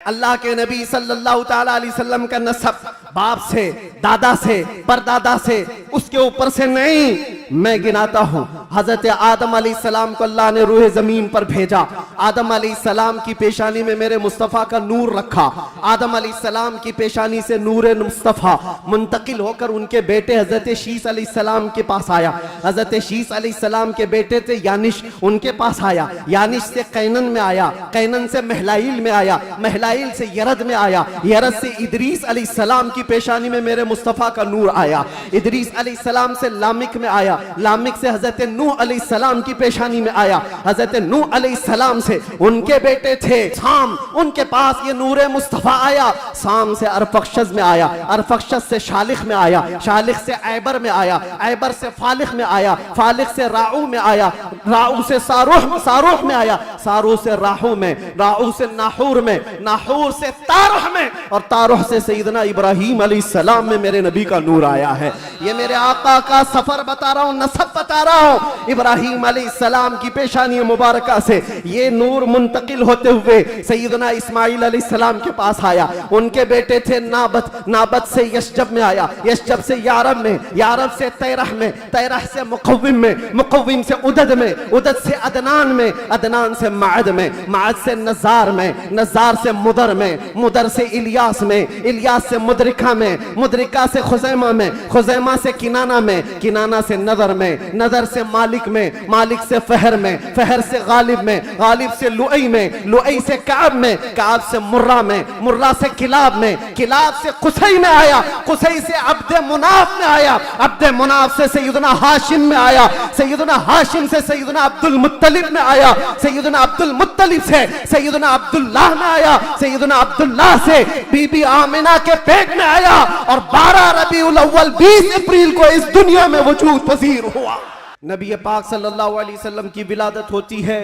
अल्लाह के नबी सल्लल्लाहु ताला अलैहि वसल्लम का नसब बाप से, दादा से, परदादा से, उसके ऊपर से नहीं। मैं गिनाता हूँ, हजरत आदम अलैहिस्सलाम को अल्लाह ने रूह जमीन पर भेजा। आदम अलैहिस्सलाम की पेशानी में मेरे मुस्तफ़ा का नूर रखा। आदम अलैहिस्सलाम की पेशानी से नूर मुस्तफ़ा मुंतकिल होकर उनके बेटे हजरत शीस अलैहिस्सलाम के पास आया। हजरत शीस अलैहिस्सलाम के बेटे थे यानिश, उनके पास आया। यानिश से कैनन में आया, कैनन से महलाइल में आया, महलाइल से यरद में आया, यरद से इदरीस अलैहिस्सलाम की पेशानी में मेरे मुस्तफ़ा का नूर आया। इदरीस अलैहिस्सलाम से लामिक में आया, लामिक से हजरत नूह अलैहिस्सलाम की पेशानी में आया। हजरत नूह अलैहिस्सलाम से उनके बेटे थे साम, उनके पास ये नूर मुस्तफ़ा आया। साम से अरफक्षस में आया, अरफक्षस से शालिख में आया, शालिख से ऐबर में आया, ऐबर से फालिख में आया, फालिख से राऊ में आया, राऊ से सारूह में आया, सारूह से राहू में, राहू से नाहूर में, नाहूर से तारुह में, और तारुह से सैयदना इब्राहीम अलैहिस्सलाम में मेरे नबी का नूर आया है। ये मेरे आका का सफर बता रहा हूँ, नसब बता रहा हूँ। इब्राहीम अलैहिस्सलाम की पेशानी मुबारका से ये नूर मुंतकिल होते हुए सैयदना इस्माइल अलैहिस्सलाम के पास आया। उनके बेटे थे नाबत, नाबत से यशजब में आया, यशजब से यारब में, यारब से तैरह में, तैरह से मुकव्विम में, मुकव्विम से उदद में, उदद से अदनान में, अदनान से माद में, माद से नज़ार में, नज़ार से मुदर में, मुदर से इलियास में, इलियास से मुदरिका में, मुदरिका से खुजैमा में, खुजैमा से किनाना में, किनाना से नदर में, नदर से मालिक में, मालिक से फहर में, फहर से गालिब में, गालिब से लुई में, लुई से काब में, काब से मुर्रा में, मुर्रा से किलाब में, किलाब से कुसई में आया, कुसई से अब्दे मुनाफ में आया, अब्दे मुनाफ से सैयदना हाशिम में आया, सैयदना हाशिम से सैयदना अब्दुल मुत्तलिब में आया, सैयदना अब्दुल मुत्तलिब से सैयदना अब्दुल्लाह में आया, सैयदना अब्दुल्लाह से बीबी आमिना के पेट में आया, और 12 रबीउल अव्वल 20 अप्रैल को इस दुनिया में वजूद पजीर हुआ। नबी पाक सल्लल्लाहु अलैहि वसल्लम की विलादत होती है,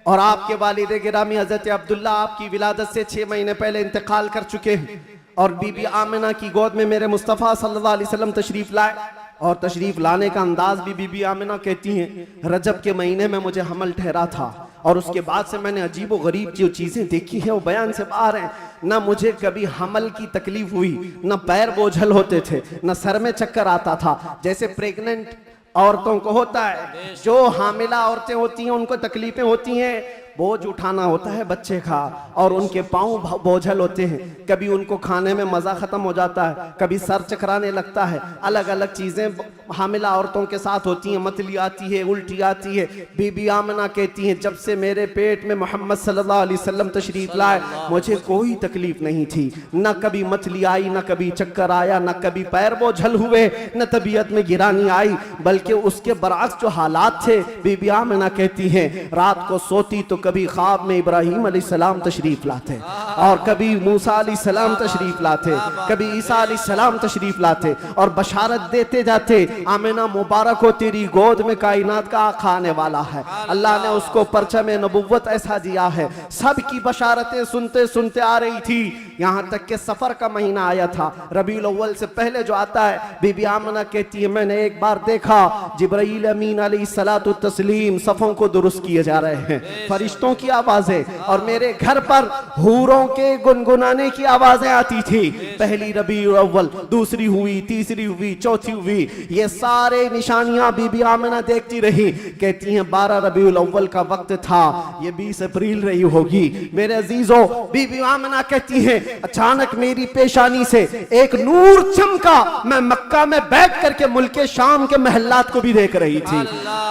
और आपके वालिद गिरामी हजरत अब्दुल्ला आपकी विलादत से 6 महीने पहले इंतकाल कर चुके हैं, और बीबी आमिना की गोद में मेरे मुस्तफ़ा सल्लल्लाहु अलैहि वसल्लम तशरीफ लाए। और तशरीफ लाने का अंदाज भी बीबी आमिना कहती हैं रजब के महीने में मुझे हमल ठहरा था, और उसके बाद से मैंने अजीब व गरीब जो चीज़ें देखी हैं वो बयान से बाहर हैं। ना मुझे कभी हमल की तकलीफ हुई, ना पैर बोझल होते थे, ना सर में चक्कर आता था, जैसे प्रेग्नेंट औरतों को होता है। जो हामिला औरतें होती हैं उनको तकलीफें होती हैं, बोझ उठाना होता है बच्चे का, और उनके पाँव बोझल होते हैं, कभी उनको खाने में मज़ा ख़त्म हो जाता है, कभी सर चकराने लगता है, अलग अलग चीज़ें हामिला औरतों के साथ होती हैं, मतली आती है, उल्टी आती है। बीबी आमिना कहती हैं जब से मेरे पेट में मोहम्मद सल्लल्लाहु अलैहि वसल्लम तशरीफ लाए मुझे कोई तकलीफ नहीं थी, न कभी मतली आई, न कभी चक्कर आया, न कभी पैर बोझल हुए, न तबीयत में गिरानी आई, बल्कि उसके बरअक्स जो हालात थे। बीबी आमिना कहती हैं रात को सोती तो कभी ख्वाब में इब्राहीम अलैहिस्सलाम तशरीफ लाते, और कभी मूसा अलैहिस्सलाम तशरीफ लाते, कभी ईसा अलैहिस्सलाम तशरीफ लाते, और बशारत देते जाते आमिना मुबारक हो तेरी गोद में कायनात का आका आने वाला है। अल्लाह ने उसको परचम नबुव्वत ऐसा दिया है। सब की बशारतें सुनते सुनते आ रही थी, यहाँ तक के सफर का महीना आया था, रबीउल अव्वल से पहले जो आता है। बीबी आमिना कहती है मैंने एक बार देखा जिब्राईल अमीन अलैहिस्सलातु तस्लीम सफ़ों को दुरुस्त किए जा रहे हैं, फरिश्तों की आवाजें, और मेरे घर पर हूरों के गुनगुनाने की आवाजें आती थी। पहली रबीउल अव्वल, दूसरी हुई, तीसरी हुई, चौथी हुई, ये सारे निशानियां बीबी आमिना देखती रही। कहती हैं 12 रबीउल अव्वल का वक्त था, ये 20 अप्रैल रही होगी। मेरे अजीजों, बीबी आमिना कहती हैं अचानक मेरी पेशानी से एक नूर चमका, मैं मक्का में बैठ करके मुल्के शाम के महल्लात को भी देख रही थी,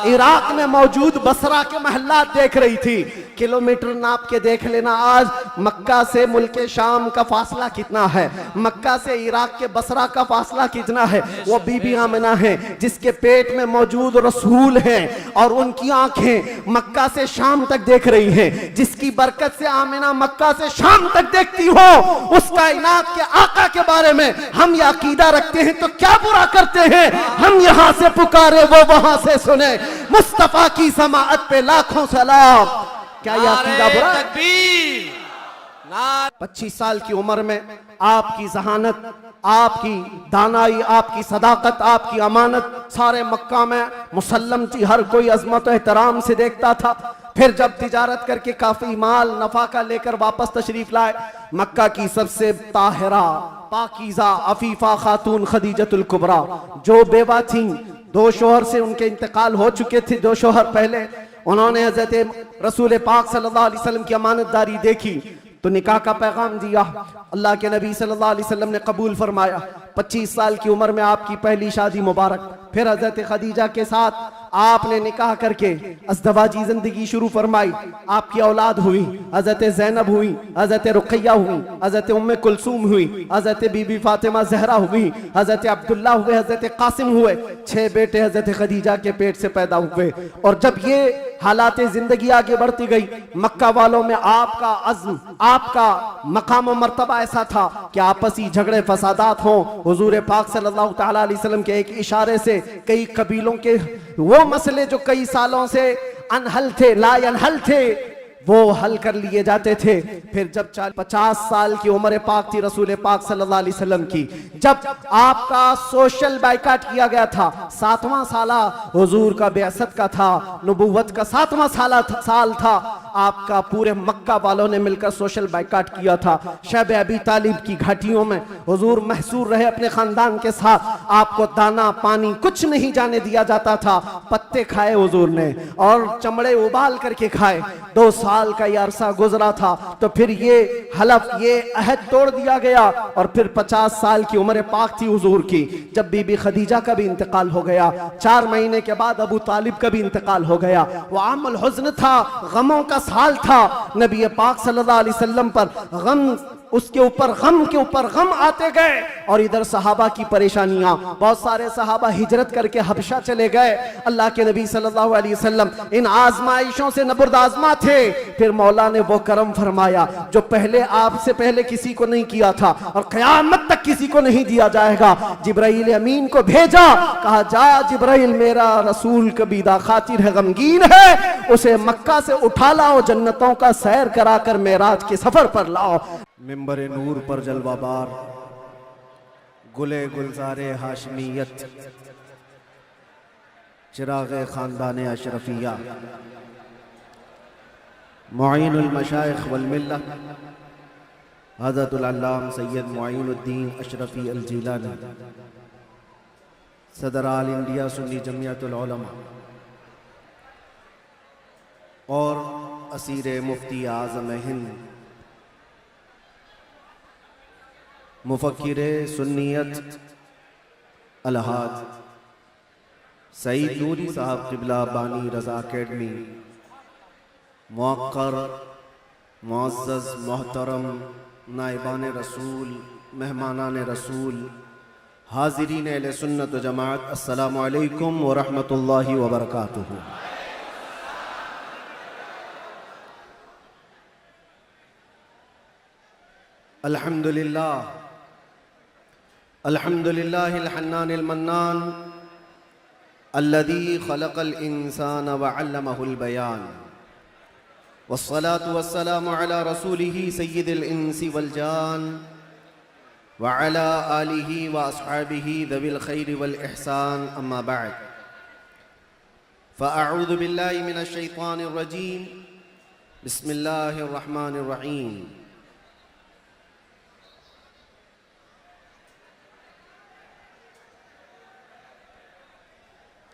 इराक में मौजूद बसरा के महल्लात देख रही थी। किलोमीटर नाप के देख लेना आज मक्का से मुल्के शाम का फासला कितना है, मक्का से इराक के बसरा का फासला कितना है। वो बीबी आमिना है जिसके पेट में मौजूद रसूल हैं, और उनकी आंखें मक्का से शाम तक देख रही हैं। जिसकी बरकत से आमिना मक्का से शाम तक देखती हो, उस कायनात के आका के बारे में हम ये अकीदा रखते हैं तो क्या बुरा करते हैं। हम यहाँ से पुकारे वो वहां से सुने, मुस्तफा की समाअत पे लाखों सलाम। क्या यह अकीदा बुरा? 25 साल की उम्र में आपकी जहानत, आपकी दानाई, आपकी सदाकत, आपकी अमानत सारे मक्का में मुसल्लम थी, हर कोई अजमत एहतराम से देखता था। फिर जब तिजारत करके काफी माल नफाका लेकर वापस तशरीफ लाए, मक्का की सबसे ताहिरा पाकीज़ा अफीफा खातून खदीजतुल कुबरा, जो बेवा थी, दो शोहर से उनके इंतकाल हो चुके थे, दो शोहर पहले, उन्होंने हजरत रसूल पाक सल्लल्लाहु अलैहि वसल्लम की अमानतदारी देखी तो निकाह का पैगाम दिया। अल्लाह के नबी सल्लल्लाहु अलैहि वसल्लम ने कबूल फरमाया। 25 साल की उम्र में आपकी पहली शादी मुबारक। फिर हजरत खदीजा के साथ आपने निकाह करके अज़दवाजी जिंदगी शुरू फरमाई। आपकी औलाद हुई, हजरत ज़ैनब हुई, हजरत रुक़ैया हुई, हजरत उम्मे कुलसूम हुई, हजरत बीबी फातिमा ज़हरा हुई, हजरत अब्दुल्ला हुए, हजरत कासिम हुए। 6 बेटे हजरत खदीजा के पेट से पैदा हुए। और जब ये हालात जिंदगी आगे बढ़ती गई, मक्का वालों में आपका अज़्म, आपका मकाम मर्तबा ऐसा था कि आपसी झगड़े फसादात हों, हुजूर पाक सल्लल्लाहु तआला अलैहि वसल्लम के एक इशारे से कई कबीलों के वो मसले जो कई सालों से अनहल थे, ला अनहल थे, वो हल कर लिए जाते थे। फिर जब 50 साल की उम्र पाक थी रसूल पाक सल्लल्लाहु अलैहि वसल्लम की, जब आपका सोशल बाइकाट किया गया था, 7वां साला हुजूर का बेअसत का था, नबूवत का 7वां साल था, आपका पूरे मक्का वालों ने मिलकर सोशल बाइकाट किया था। शब अबी तालिब की घाटियों में हुजूर महसूर रहे अपने खानदान के साथ। आपको दाना पानी कुछ नहीं जाने दिया जाता था। पत्ते खाए हुजूर ने और चमड़े उबाल करके खाए। 2 साल का यह अरसा गुजरा था तो फिर ये हलफ, ये अहद तोड़ दिया गया। और फिर 50 साल की उम्र पाक थी हुजूर की, जब बीबी खदीजा का भी इंतकाल हो गया। 4 महीने के बाद अबू तालिब का भी इंतकाल हो गया। वो आमल हुज़्न था, गमों का साल था। नबी पाक सल्लल्लाहु अलैहि वसल्लम पर गम, उसके ऊपर गम के ऊपर गम आते गए। और इधर सहाबा की परेशानियां, बहुत सारे सहाबा हिजरत करके हबशा चले गए। अल्लाह के नबी सल्लल्लाहु अलैहि वसल्लम इन आजमाइशों से नबुर्द आजमा थे। फिर मौला ने वो करम फरमाया जो पहले आपसे पहले किसी को नहीं किया था और क़यामत तक किसी को नहीं दिया जाएगा। जिब्राइल अमीन को भेजा, कहा जा जिब्राइल, मेरा रसूल कबीदा खातिर है, गमगीन है, उसे मक्का से उठा लाओ, जन्नतों का सैर कराकर मेराज के सफर पर लाओ। मिंबर नूर पर जलवाबार, गुले गुलजारे हाशमियत, चिरागे खानदान अशरफिया, मुईनुल मशाइख वल मिल्लत, हज़रतुल अल्लाम सैयद मुईनुद्दीन अशरफी अल जिलानी, सदर आल इंडिया सुन्नी जमियतुल उलमा और असीर मुफ्ती आज़म हिंद, मुफक्किर सुन्नियत अलहाज सईद नूरी साहब क़िबला बानी रज़ा अकेडमी, मुअक्कर मुअज़्ज़ज़ मोहतरम नाइबान रसूल, मेहमानान रसूल, हाज़िरीन अहले सुन्नत व जमाअत, अस्सलामु अलैकुम व रहमतुल्लाहि व बरकातुहू। अल्हम्दुलिल्लाह अल्हम्दुलिल्लाहिल हन्नानिल मन्नान अल्लज़ी खलक़ल इंसान व अल्लमहुल बयान, वस्सलातु वस्सलामु अला रसूलिही सय्यिदिल इंसी वल जान व अला आलिही व अस्हाबिही दविल खैरि वल इहसान, अम्मा बअद, फ़अऊज़ु बिल्लाहि मिनश शैतानिर रजीम, बिस्मिल्लाहिर रहमानिर रहीम।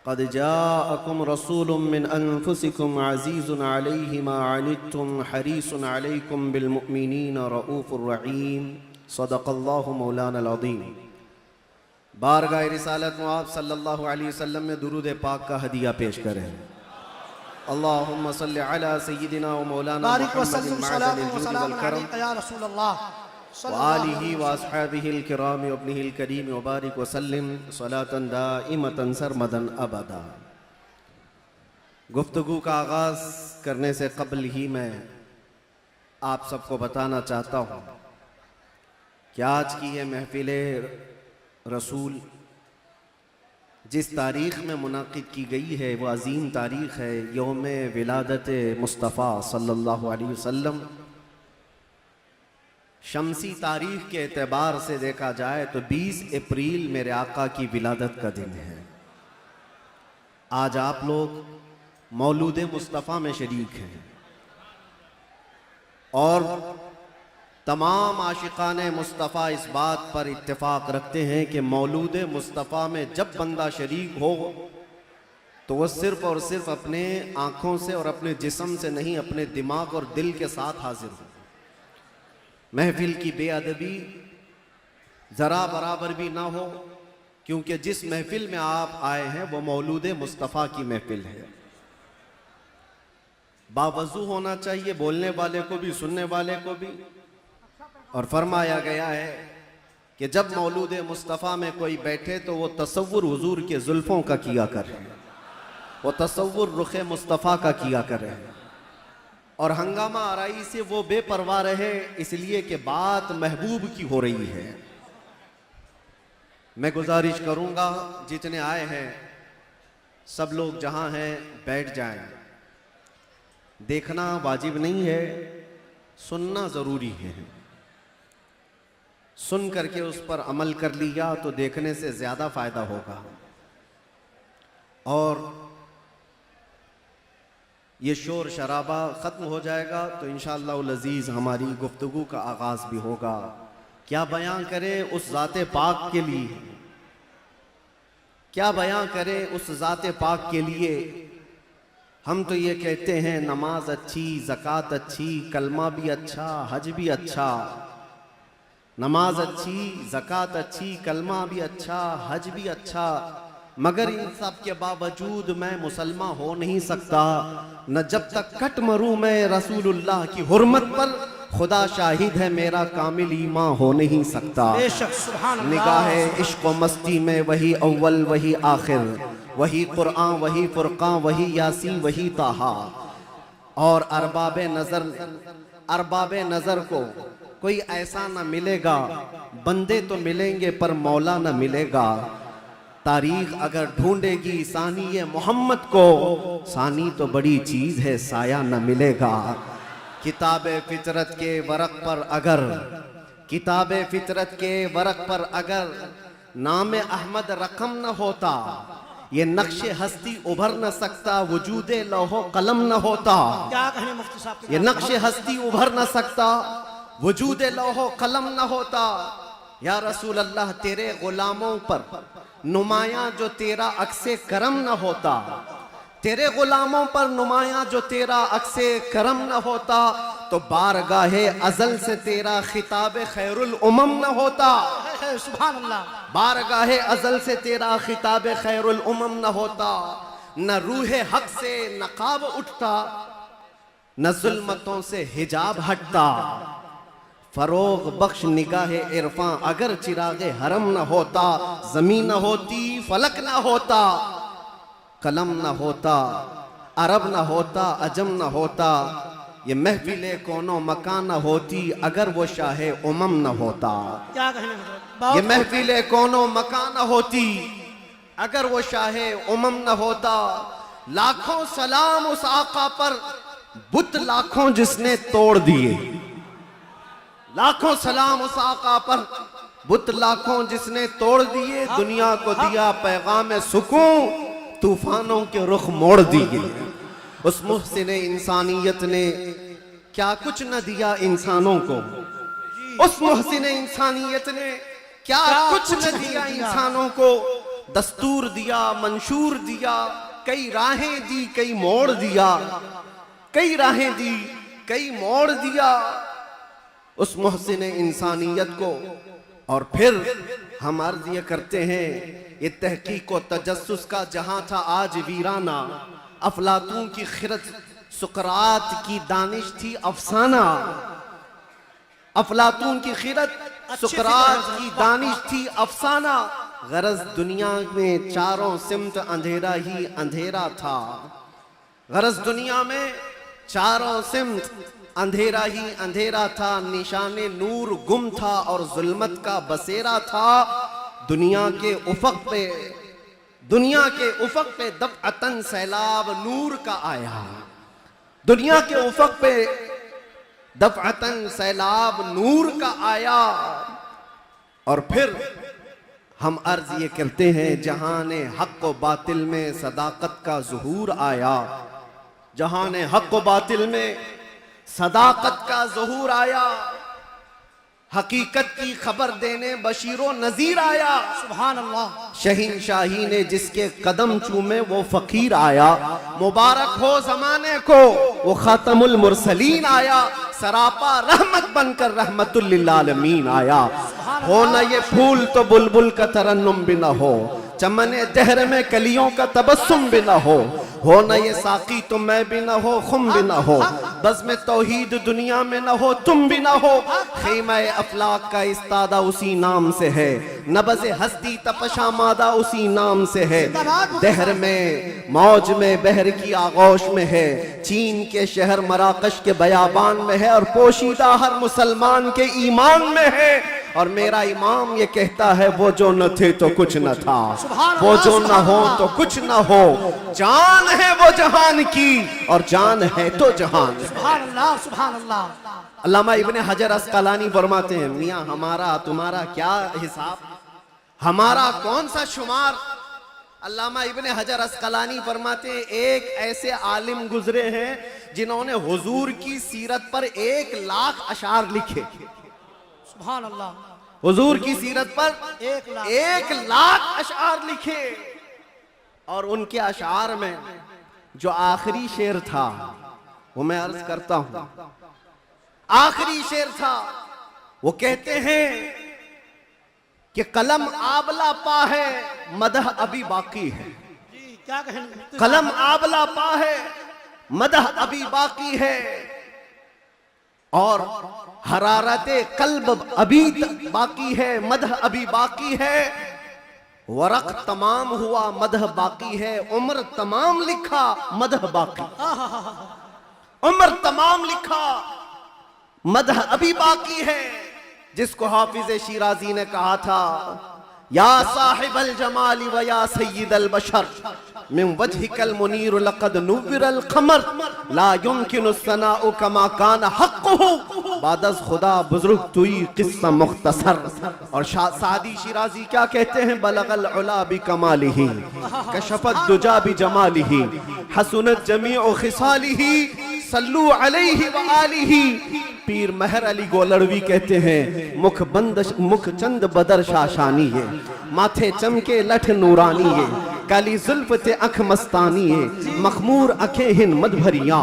क़द जाअकुम रसूलुम मिन अनफुसिकुम अज़ीज़ुन अलैहि मा अनित्तुम हरीसुन अलैकुम बिल मुअमिनीना रऊफ़ुर रहीम, सदक़ल्लाहु मौलानल अज़ीम। बारगाह रिसालत में आप सल्लल्लाहु अलैहि वसल्लम में दुरूद पाक का हदिया पेश करें। अल्लाहुम्मा सल्लि अला सय्यिदिना व मौलाना मुहम्मदिन मअज़लिल जूद वल करम या रसूलल्लाह वालिही व अस्हाबिहिल किराम व इब्निहिल करीम व बारिक व सल्लिम सलातन दाइमतन सरमदन अबदा। गुफ्तगू का आगाज़ करने से कबल ही मैं आप सबको बताना चाहता हूँ कि आज की ये महफिल रसूल जिस तारीख़ में मुनाक़िद की गई है वो अज़ीम तारीख़ है, यौम विलादत मुस्तफ़ा सल्लल्लाहु अलैहि वसल्लम। शमसी तारीख के एतबार से देखा जाए तो 20 अप्रैल मेरे आका की विलादत का दिन है। आज आप लोग मौलूद मुस्तफ़ा में शरीक हैं और तमाम आशिकाने मुस्तफ़ा इस बात पर इत्तेफाक रखते हैं कि मौलूद मुस्तफ़ा में जब बंदा शरीक हो तो वह सिर्फ और सिर्फ अपने आँखों से और अपने जिस्म से नहीं, अपने दिमाग और दिल के साथ हाजिर हो। महफिल की बेअदबी ज़रा बराबर भी ना हो, क्योंकि जिस महफिल में आप आए हैं वो मौलूद मुस्तफ़ा की महफिल है। बावजू होना चाहिए, बोलने वाले को भी सुनने वाले को भी। और फरमाया गया है कि जब मौलूद मुस्तफ़ा में कोई बैठे तो वो तसव्वुर हुजूर के जुल्फ़ों का किया करे, वो तसव्वुर रुख मुस्तफ़ा का किया करे और हंगामा आराई से वो बेपरवाह रहे, इसलिए कि बात महबूब की हो रही है। मैं गुजारिश करूंगा जितने आए हैं सब लोग जहां हैं बैठ जाएं। देखना वाजिब नहीं है, सुनना ज़रूरी है। सुन करके उस पर अमल कर लिया तो देखने से ज़्यादा फ़ायदा होगा। और ये शोर शराबा ख़त्म हो जाएगा तो इंशाअल्लाह अज़ीज़ हमारी गुफ्तगू का आगाज़ भी होगा। क्या बयां करें उस ज़ाते पाक के लिए, क्या बयां करें उस ज़ाते पाक के लिए। हम तो ये कहते हैं नमाज अच्छी, ज़कात अच्छी, कलमा भी अच्छा, हज भी अच्छा। नमाज अच्छी, ज़कात अच्छी, कलमा भी अच्छा, हज भी अच्छा, मगर इन सब के बावजूद मैं मुसलमान हो नहीं सकता। न जब तक कट मरूं मैं रसूलुल्लाह की हुर्मत पर, खुदा शाहिद है मेरा कामिल ईमान हो नहीं सकता। निगाहे इश्क व मस्ती में वही अव्वल वही आखिर, वही कुरान वही फुरकान वही यासीन वही ताहा। और अरबाबे नज़र को कोई ऐसा न मिलेगा, बंदे तो मिलेंगे पर मौला न मिलेगा। तारीख अगर ढूंढेगी सानी मोहम्मद को, सानी तो बड़ी चीज है साया न मिलेगा। किताबे फितरत के वरक पर अगर, किताबे फितरत के वरक पर अगर नाम अहमद रकम न होता, ये नक्शे हस्ती उभर न सकता, वजूदे लौहो कलम न होता। क्या कहने मुफ्ती साहब, ये नक्शे हस्ती उभर न सकता, वजूदे लौहो कलम न होता। या रसूल अल्लाह तेरे गुलामों पर नुमाया जो तेरा अक्से करम न होता, तेरे गुलामों पर नुमाया जो तेरा अक्से करम न होता, तो बारगाहे अजल से तेरा खिताब खैरुल उमम न होता। सुभान अल्लाह। बारगाहे अजल से तेरा खिताब खैरुल उमम न होता। न रूहे हक से नकाब उठता, न जुल्मतों से हिजाब हटता। फरोग बख्श निगाहे इरफां अगर चिरागे हरम न होता, जमीन न होती फलक न होता, कलम न होता, अरब न होता, अजम न होता, ये महफिले कोनो मकान न होती अगर वो शाहे उमम न होता। क्या कहने, ये महफिले कोनो मकान न होती अगर वो शाहे उमम न होता। लाखों सलाम उस आका पर, बुत लाखों जिसने तोड़ दिए। लाखों सलाम उस आका पर, बुत लाखों जिसने तोड़ दिए। दुनिया को दिया पैगाम सुकून, तूफानों के रुख मोड़ दिए। उस मुहसिन इंसानियत ने क्या कुछ न दिया इंसानों को, उस मुहसिन इंसानियत ने क्या कुछ न दिया इंसानों को। दस्तूर दिया, मंशूर दिया, कई राहें दी, कई मोड़ दिया, कई राहें दी, कई मोड़ दिया उस मुहसिन इंसानियत को। और फिर हम अर्ज ये करते हैं, ये तहकीक व तजस्सुस का जहां था आज वीराना। अफलातून की खिरत सुकरात की दानिश थी अफसाना। अफलातून की खिरत सुकरात की दानिश थी अफसाना। गरज दुनिया में चारों सिमत अंधेरा ही अंधेरा था। गरज दुनिया में चारों सिमत अंधेरा ही अंधेरा था। निशाने नूर गुम था और जुल्मत का बसेरा था। दुनिया के उफक पे, दुनिया के उफक पे दफ़अतन सैलाब नूर का आया। दुनिया के उफक पे दफ़अतन सैलाब नूर का आया। और फिर हम अर्ज ये करते हैं, जहाने हक व बातिल में सदाकत का ज़ुहूर आया। जहान हक व बातिल में सदाकत का ज़हूर आया, हकीकत की खबर देने बशीरो नजीर आया। सुभान अल्लाह। शहीनशाही ने जिसके कदम चूमे वो फकीर आया। मुबारक हो जमाने को वो खातमुल मुरसलीन आया। सरापा रहमत बनकर रहमतुल लिल आलमीन आया। हो न ये फूल तो बुलबुल का तरन्नुम भी न हो, चमने दहर में कलियों का तबस्सुम भी न हो न ये साकी तो मैं भी न हो, खुम भी न हो, बस में तौहीद दुनिया में न हो, तुम भी न हो। खीमा अफलाक का इस्तादा उसी नाम से है, नबज़ हस्ती तपशा मादा उसी नाम से है। दहर में मौज में बहर की आगोश में है, चीन के शहर मराकश के बयाबान में है, और पोशीदा हर मुसलमान के ईमान में है। और मेरा इमाम ये कहता है वो जो न थे तो कुछ न था, वो जो न हो तो कुछ न हो, जान है वो जहान की और जान है तो जहान। सुभान अल्लाह, सुभान अल्लाह। अल्लामा इब्ने हजर अस्कलानी फरमाते हैं, मियाँ हमारा तुम्हारा क्या हिसाब, हमारा कौन सा शुमार। अल्लामा इब्ने हजर अस्कलानी फरमाते हैं, एक ऐसे आलिम गुजरे हैं जिन्होंने हुजूर की सीरत पर 1,00,000 अशार लिखे। सुभान अल्लाह। हुजूर की सीरत पर 1,00,000 अशार लिखे, और उनके अशार में जो आखिरी शेर था वो मैं अर्ज करता हूं। आखिरी शेर था, वो कहते हैं कि कलम आबला पा है, मदह अभी बाकी है। जी क्या कहें। कलम आबला पा है, मदह अभी बाकी है, और हरारते कल्ब अभी बाकी है, मदह अभी बाकी है। वरक तमाम हुआ, मदह बाकी है, उम्र तमाम लिखा, मदह बाकी। उम्र तमाम लिखा, मदह अभी बाकी है। जिसको हाफिज शिराजी ने कहा था, या साहिबल जमाली व या सय्यिदल बशर मिन वजहिकल मुनीर लक़द नुव्विरल क़मर ला युमकिनु सनाउ कमा कान हक़्क़ुहु बादस खुदा बुजुर्ग तुई किस्सा मुख्तसर। और सादी शिराजी क्या कहते हैं, बलगल उला बि कमालिही कशफत दुजा बि जमालिही हसनत जमीउ खिसालिही सल्लू अलैहि व आलिही। पीर महर अली गोलड़वी कहते हैं, मुख चंद बदर शाशानी है, माथे चमके लठ नूरानी है, काली जुल्फ ते अख मस्तानी है, मखमूर अखे हिन मद भरिया,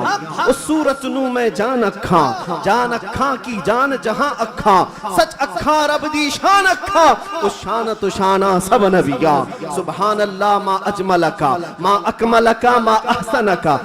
उस सूरत नू में जान अखा की जान जहां अखा, सच अखा रब दी शान अखा, उस शान तो शाना सब नबिया। सुभान अल्लाह मा अजमलका मा अकमलका मा अहसनका,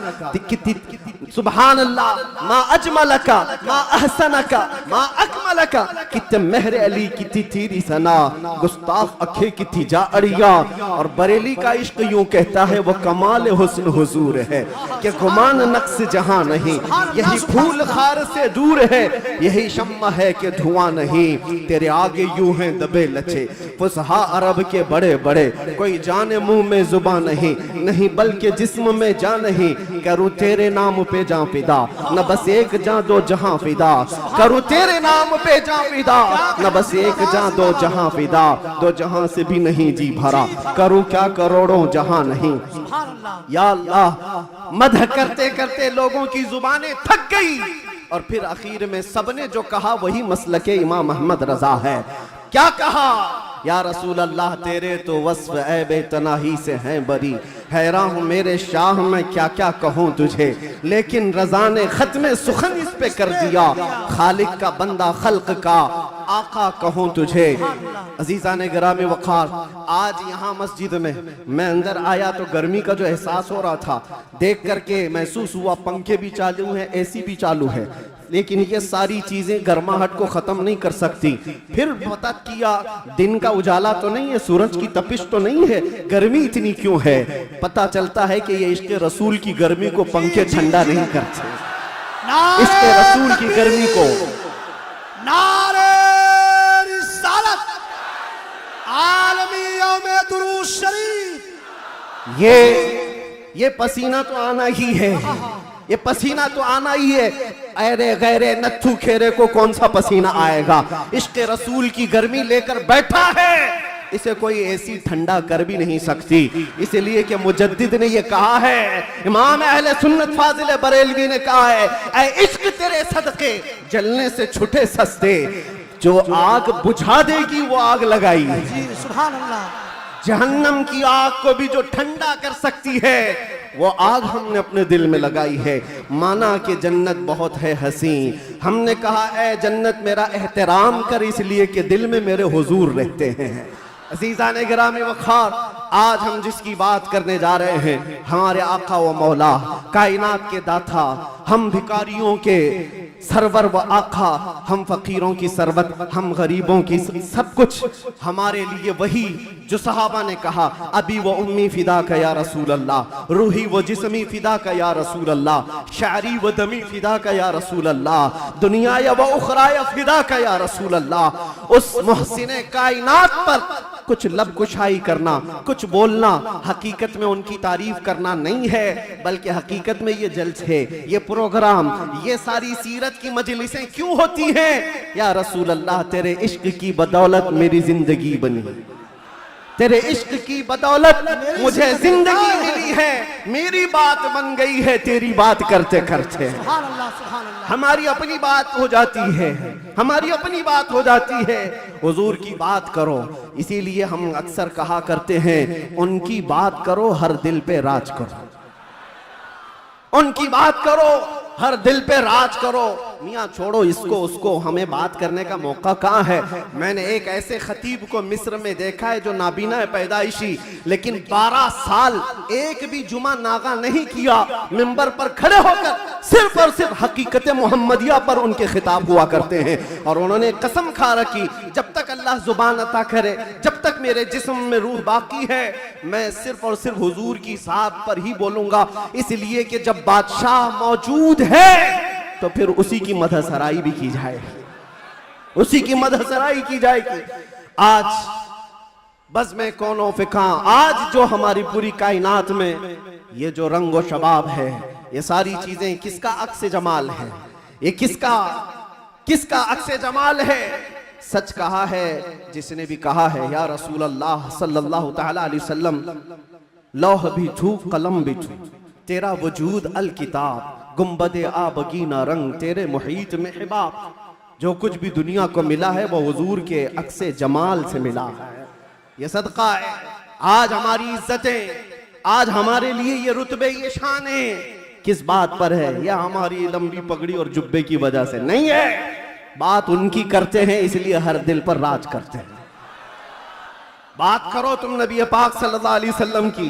सुभान अल्लाह मा अजमलका मा अहसनका मा अकमलका। कितने मेहर अली कितनी तेरी सना, गुस्ताख अखे कितनी जा अड़िया। और बरेली का इश्क यूं कहता है, वो कमाल हुस्न हुजूर है कि गुमान नक्स जहां नहीं, यही फूल खार से दूर है, यही शम्मा है कि धुआं नहीं। तेरे आगे यूं हैं दबे लचे फुसहा अरब के बड़े बड़े, कोई जाने मुंह में जुबान नहीं बल्कि जिस्म में जान नहीं। करूं तेरे नाम पे जां फिदा, न बस एक जां दो जहां फिदा, करूं तेरे नाम पे जां फिदा, न बस एक जां दो जहां फिदा, दो जहां से भी नहीं जी भरा, करूं क्या करोड़ों जहां नहीं। या अल्लाह, मदह करते करते लोगों की जुबानें थक गई, और फिर आखिर में सबने जो कहा वही मसलके इमाम अहमद रजा है। क्या कहा, या रसूल अल्लाह तेरे तो वस्फ ऐबे तनाही से हैं बरी, हैरान हूँ मेरे शाह मैं क्या क्या कहूँ तुझे, लेकिन रजा ने खत्म सुखन इस पे कर दिया, खालिक का बंदा खल्क का आका कहूँ तुझे। अजीजा ने गिरामी वक़ार, आज यहाँ मस्जिद में मैं अंदर आया तो गर्मी का जो एहसास हो रहा था देख करके महसूस हुआ, पंखे भी चालू हैं, एसी भी चालू है, लेकिन ये सारी चीजें गर्माहट को खत्म नहीं कर सकती। फिर पता किया दिन का उजाला तो नहीं है, सूरज की तपिश तो नहीं है, गर्मी इतनी क्यों है। पता चलता है कि ये इश्क़ रसूल की गर्मी को पंखे ठंडा नहीं करते, इश्क़ रसूल की गर्मी को। नारे रिसालत, आलमी यौमे दुरूद शरीफ। ये पसीना तो आना ही है, ये पसीना तो आना ही है। अरे गैरे नत्थू खेरे को कौन सा पसीना आएगा। इश्क़ रसूल की गर्मी लेकर बैठा है इसे कोई ऐसी ठंडा कर भी नहीं सकती। इसलिए कि मुजद्दिद ने ये कहा है, इमाम अहले सुन्नत फाजिल बरेलवी ने कहा है, ऐ इश्क तेरे सदके जलने से छुटे सस्ते, जो आग बुझा देगी वो आग लगाई। जी सुभान अल्लाह। जहन्नम की आग को भी जो ठंडा कर सकती है वो आग हमने अपने दिल में लगाई है। माना कि जन्नत बहुत है हसी, हमने कहा ऐ जन्नत मेरा एहतराम कर, इसलिए कि दिल में मेरे हुजूर रहते हैं। अज़ीज़ान गिरामी वक़ार, आज हम जिसकी बात करने जा रहे हैं, हमारे आका व मौला, कायनात के दाता, हम भिखारियों के सरवर व आका, हम फकीरों की सरवत, हम गरीबों की सब कुछ, हमारे लिए वही जो सहाबा ने कहा, अभी वो उम्मी फिदा का या रसूल अल्लाह, रूही वो जिस्मी फिदा का या रसूल अल्लाह, शारी व दमी फिदा का या रसूल अल्लाह, दुनिया या व उखरा फिदा का या रसूल अल्लाह। उस मुहसिने कायनात पर कुछ लब कुशाई करना, कुछ बोलना, हकीकत में उनकी तारीफ करना नहीं है, बल्कि हकीकत में ये जलसे, ये प्रोग्राम, ये सारी सीरत की मजलिसें क्यों होती हैं? या रसूल अल्लाह, तेरे इश्क की बदौलत मेरी जिंदगी बनी, तेरे इश्क की बदौलत मुझे जिंदगी मिली है, मेरी बात बन गई है तेरी बात करते करते। सुभान अल्लाह सुभान अल्लाह। हमारी अपनी बात हो जाती है, हमारी अपनी बात हो जाती है, हुजूर की बात करो। इसीलिए हम अक्सर कहा करते हैं, उनकी बात करो हर दिल पे राज करो, उनकी बात करो हर दिल पे राज करो। मियाँ छोड़ो इसको उसको, हमें बात करने का मौका कहाँ है? मैंने एक ऐसे खतीब को मिस्र में देखा है जो नाबीना है पैदाइशी, लेकिन 12 साल एक भी जुमा नागा नहीं किया, मिंबर पर खड़े होकर सिर्फ और सिर्फ हकीकत मोहम्मदिया पर उनके खिताब हुआ करते हैं। और उन्होंने कसम खा रखी, जब तक अल्लाह जुबान अता करे, जब तक मेरे जिस्म में रूह बाकी है, मैं सिर्फ और सिर्फ हुजूर की साथ पर ही बोलूंगा। इसलिए कि जब बादशाह मौजूद है तो फिर उसी की मदहसराई भी की जाएगी, उसी की मदहसराई की जाएगी। आज बस में कौनो फिका, आज जो हमारी पूरी कायनात में ये जो रंगो शबाब है, ये सारी चीजें किसका अक्स जमाल है? ये किसका अक्स जमाल है? सच कहा है जिसने भी कहा है, या रसूल अल्लाह सल्लल्लाहु तआला अलैहि वसल्लम, लौह भी छू कलम भी छू, तेरा वजूद अल किताब, गुम्बदे आबगीना रंग, तेरे मुहीत में हिबाब। जो कुछ भी दुनिया को मिला है वो हुजूर के अक्से जमाल से मिला है। ये सदका है। आज हमारी इज्जतें, आज हमारे लिए ये रुतबे, ये शाने किस बात पर है? या हमारी लंबी पगड़ी और जुब्बे की वजह से नहीं है। बात उनकी करते हैं, इसलिए हर दिल पर राज करते हैं। बात करो तुम नबी पाक सल्लल्लाहु अलैहि वसल्लम की,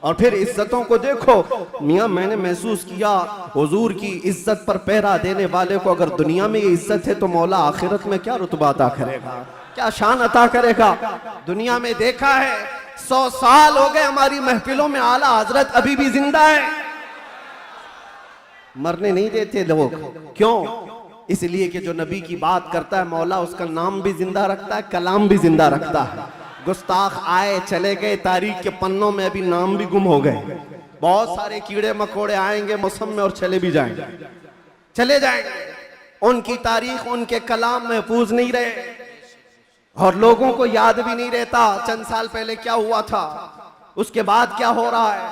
और फिर इज्जतों को देखो। मियाँ मैंने महसूस किया, हुजूर की इज्जत पर पहरा देने वाले को अगर दुनिया में ये इज्जत है तो मौला आखिरत में क्या रुतबा अता करेगा, क्या शान अता करेगा। दुनिया में देखा है, 100 साल हो गए हमारी महफिलों में आला हजरत अभी भी जिंदा है, मरने नहीं देते लोग। क्यों? इसलिए कि जो नबी की बात करता है मौला उसका नाम भी जिंदा रखता है, कलाम भी जिंदा रखता है। गुस्ताख आए चले गए, तारीख के पन्नों में अभी नाम भी गुम हो गए। बहुत सारे कीड़े मकोड़े आएंगे मौसम में और चले भी जाएंगे, चले जाएंगे। उनकी तारीख, उनके कलाम महफूज नहीं रहे और लोगों को याद भी नहीं रहता। चंद साल पहले क्या हुआ था, उसके बाद क्या हो रहा है,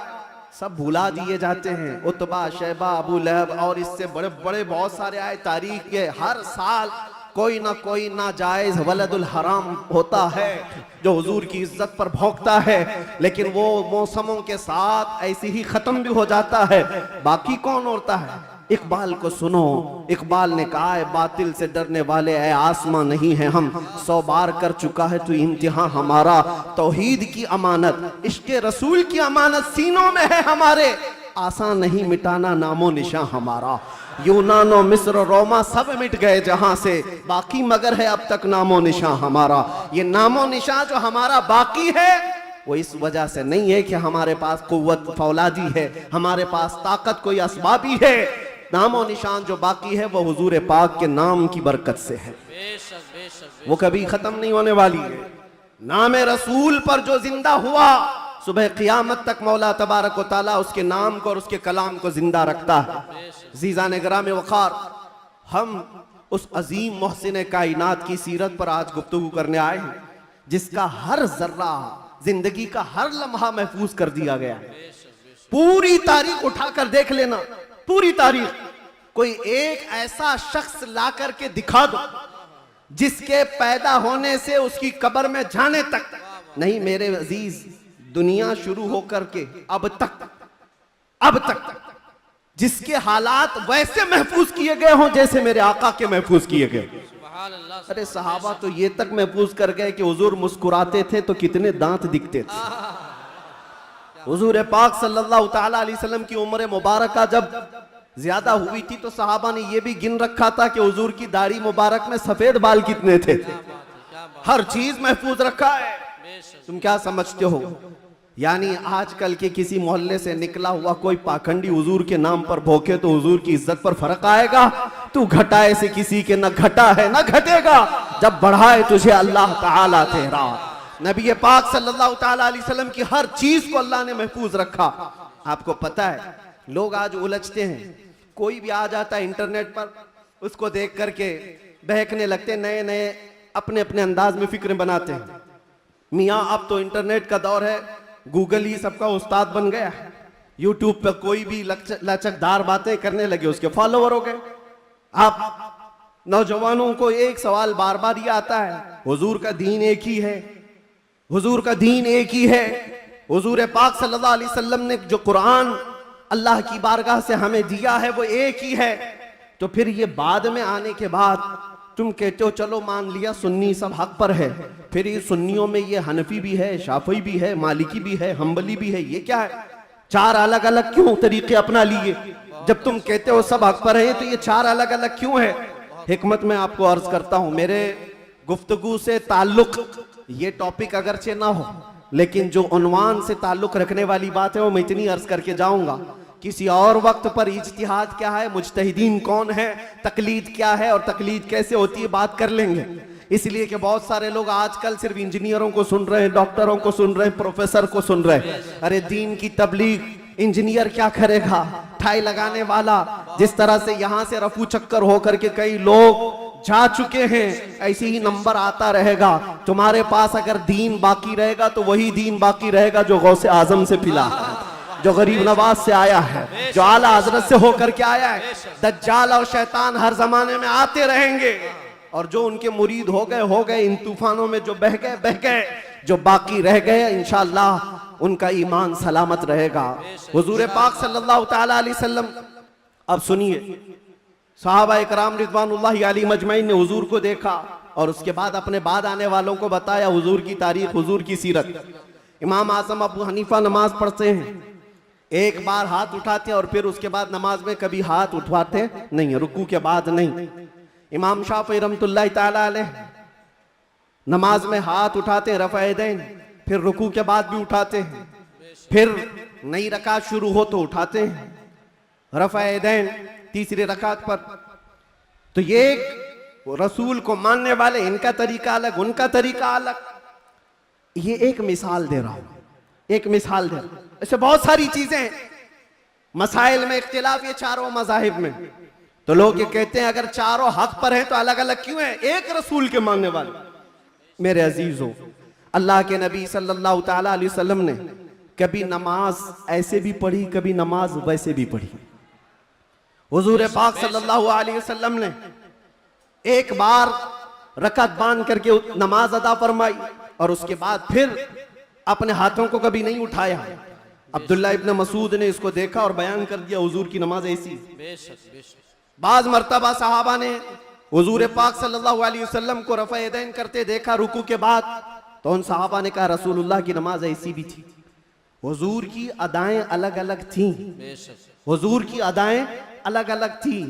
सब भुला दिए जाते हैं। उतबा, शैबा, अबू लहब और इससे बड़े बड़े बहुत सारे आए तारीख के। हर साल कोई ना कोई नाजायज वलदुल हराम होता है जो हुजूर की इज्जत पर भौंकता है, लेकिन वो मौसमों के साथ ऐसे ही खत्म भी हो जाता है। बाकी कौन होता है? इकबाल को सुनो, इकबाल ने कहा है, बातिल से डरने वाले ऐ आसमां नहीं है हम, 100 बार कर चुका है तू इम्तिहान हमारा। तौहीद की अमानत, इश्क़े रसूल की अमानत सीनों में है हमारे, आसान नहीं मिटाना नामो निशान हमारा। यूनानो, मिस्र, रोमा सब मिट गए जहां से, बाकी मगर है अब तक नामो निशान हमारा। ये नामो निशान जो हमारा बाकी है वो इस वजह से नहीं है कि हमारे पास कुव्वत फौलादी है, हमारे पास ताकत कोई असबाबी है। नामो निशान जो बाकी है वो हुजूर पाक के नाम की बरकत से है, वो कभी खत्म नहीं होने वाली है। नाम रसूल पर जो जिंदा हुआ, सुबह क़ियामत तक मौला तबारक व तआला उसके नाम को और उसके कलाम को जिंदा रखता है। ज़ीज़ान गिराम वक़ार, हम उस अजीम मोहसिन कायनात की सीरत पर आज गुफ्तगू करने आए हैं। जिसका हर जर्रा, जिंदगी का हर लम्हा महफूज कर दिया गया है। पूरी तारीख उठाकर देख लेना, पूरी तारीख। कोई एक ऐसा शख्स ला करके दिखा दो जिसके पैदा होने से उसकी कब्र में जाने तक, नहीं मेरे अजीज, दुनिया शुरू होकर के अब तक जिसके हालात वैसे महफूज किए गए हों जैसे मेरे आका के महफूज किए गए। अरे सहाबा तो ये तक महफूज कर गए कि हुजूर मुस्कुराते थे तो कितने दांत दिखते थे। हुजूर पाक सल्लल्लाहु ताला अलैहि वसल्लम की उम्र मुबारका जब ज्यादा हुई थी तो सहाबा ने यह भी गिन रखा था कि हुजूर की दाढ़ी मुबारक में सफेद बाल कितने थे। हर चीज महफूज रखा है। तुम क्या समझते हो, यानी आजकल के किसी मोहल्ले से निकला हुआ कोई पाखंडी हुजूर के नाम पर भोंके तो हुजूर की इज्जत पर फर्क आएगा? तू घटाए से किसी के न घटा है न घटेगा, जब बढ़ाए तुझे अल्लाह ताला तेरा। नबी पाक सल्लल्लाहु ताला अलैहि वसल्लम की हर चीज को अल्लाह ने महफूज रखा। आपको पता है लोग आज उलझते हैं, कोई भी आ जाता है इंटरनेट पर, उसको देख करके बहकने लगते, नए नए अपने अपने अंदाज में फिक्र बनाते हैं। मियाँ अब तो इंटरनेट का दौर है, गूगल ही सबका उस्ताद बन गया। यूट्यूब पर कोई भी लचकदार बातें करने लगे, उसके फॉलोवर हो गए। आप नौजवानों को एक सवाल बार बार ये आता है, हुजूर का दीन एक ही है, हुजूर का दीन एक ही है। हुजूर पाक सल्लल्लाहु अलैहि वसल्लम ने जो कुरान अल्लाह की बारगाह से हमें दिया है वो एक ही है। तो फिर ये बाद में आने के बाद तुम कहते हो चलो मान लिया सुन्नी सब हक पर है, फिर ये सुन्नियों में ये हनफी भी है, शाफी भी है, मालिकी भी है, हम्बली भी है, ये क्या है? चार अलग अलग क्यों तरीके अपना लिए? जब तुम कहते हो सब हक पर है तो ये चार अलग अलग क्यों है? हिकमत में आपको अर्ज करता हूं, मेरे गुफ्तगू से ताल्लुक ये टॉपिक अगरचे ना हो, लेकिन जो उन्वान से ताल्लुक रखने वाली बात है वो मैं इतनी अर्ज करके जाऊंगा। किसी और वक्त पर इज्तिहाद क्या है, मुज्तहिदीन कौन है, तकलीद क्या है और तकलीद कैसे होती है बात कर लेंगे। इसलिए कि बहुत सारे लोग आजकल सिर्फ इंजीनियरों को सुन रहे हैं, डॉक्टरों को सुन रहे हैं, प्रोफेसर को सुन रहे हैं। अरे दीन की तबलीग इंजीनियर क्या करेगा? ठाई लगाने वाला। जिस तरह से यहाँ से रफू चक्कर होकर के कई लोग जा चुके हैं, ऐसे ही नंबर आता रहेगा। तुम्हारे पास अगर दीन बाकी रहेगा तो वही दीन बाकी रहेगा जो गौसे आजम से पिला है, जो गरीब नवाज से आया है, जो आला हजरत से होकर के आया है। दज्जाल और शैतान हर जमाने में आते रहेंगे और जो उनके मुरीद हो गए, इन तूफानों में जो बह गए, जो बाकी रह गए इंशाअल्लाह उनका ईमान सलामत रहेगा। हुजूर पाक सल्लल्लाहु ताला अलैहि वसल्लम, अब सुनिए, सहाबा इकराम रिज़वानुल्लाहि अलैहिम अजमईन ने हुजूर को देखा और उसके बाद अपने बाद आने वालों को बताया हुजूर की तारीख, हुजूर की सीरत। इमाम आज़म अबू हनीफा नमाज पढ़ते हैं, एक बार हाथ उठाते हैं और फिर उसके बाद नमाज में कभी हाथ उठवाते नहीं, रुकू के बाद नहीं। इमाम शाफी रहमतुल्लाहि ताला अलैह नमाज में हाथ उठाते हैं रफ़ा यदैन, फिर रुकू के बाद भी उठाते हैं, फिर नई रकात शुरू हो तो उठाते हैं रफ़ा यदैन तीसरी रकात पर। तो ये रसूल को मानने वाले, इनका तरीका अलग, उनका तरीका अलग। ये एक मिसाल दे रहा हूं, एक मिसाल दे रहा हूं। ऐसे बहुत सारी चीजें, मसाइल में इख्तिलाफ ये चारों मज़ाहिब में। तो लोग ये कहते हैं अगर चारों हक पर हैं तो अलग अलग क्यों हैं? एक रसूल के मानने वाले। मेरे अजीजों, अल्लाह के नबी सल्लल्लाहु ताला अलैहि वसल्लम ने कभी नमाज ऐसे भी पढ़ी, कभी नमाज वैसे भी पढ़ी। हुजूर पाक सल्लल्लाहु अलैहि वसल्लम ने एक बार रकात बांध करके नमाज अदा फरमाई और उसके बाद फिर अपने हाथों को कभी नहीं उठाया। अब्दुल्ला इब्न मसूद ने इसको देखा और बयान कर दिया हुजूर की नमाज ऐसी। बाज मर्तबा सहाबा ने हुजूर पाक सल्लल्लाहु अलैहि वसल्लम को रफ़ा यदैन करते देखा रुकू के बाद, तो उन सहाबा ने कहा रसूलुल्लाह की नमाज ऐसी भी थी। हुजूर की अदाएं अलग अलग थी, हुजूर की अदाएं अलग अलग थी,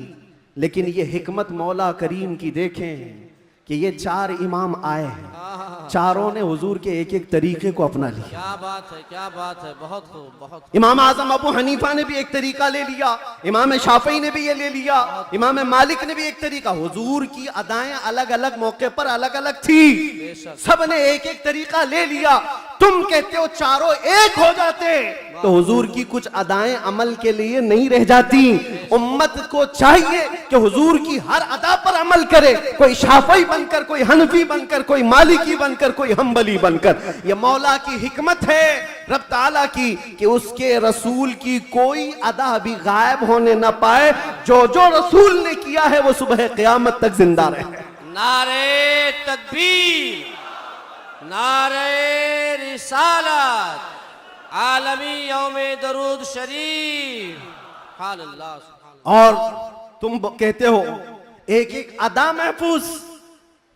लेकिन ये हिकमत मौला करीम की देखें कि ये चार इमाम आए हैं, चारों ने हुजूर के एक एक तरीके को अपना लिया। क्या बात है, क्या बात है, बहुत खूब, बहुत। इमाम आजम अबू हनीफा ने भी एक तरीका ले लिया, इमाम शाफी ने भी ये ले लिया, इमाम मालिक ने भी एक तरीका। हुजूर की अदाएं अलग अलग मौके पर अलग अलग थी, सब ने एक एक तरीका ले लिया। तुम कहते हो चारों एक हो जाते, तो हुजूर की कुछ अदाएं अमल के लिए नहीं रह जाती। उम्मत को चाहिए कि हुजूर की हर अदा पर अमल करे, कोई शाफी बनकर, कोई हनफी बनकर, कोई मालिकी बनकर, कोई हम्बली बनकर। ये मौला की हिकमत है रब ताला की कि उसके रसूल की कोई अदा भी गायब होने ना पाए। जो जो रसूल ने किया है वो सुबह क़यामत तक जिंदा रहे। नारे तकबीर, नारे रिसालत, आलमी यौमे दरूद शरीफ। सुभान अल्लाह, सुभान अल्लाह। और तुम कहते हो एक एक अदा महफूज।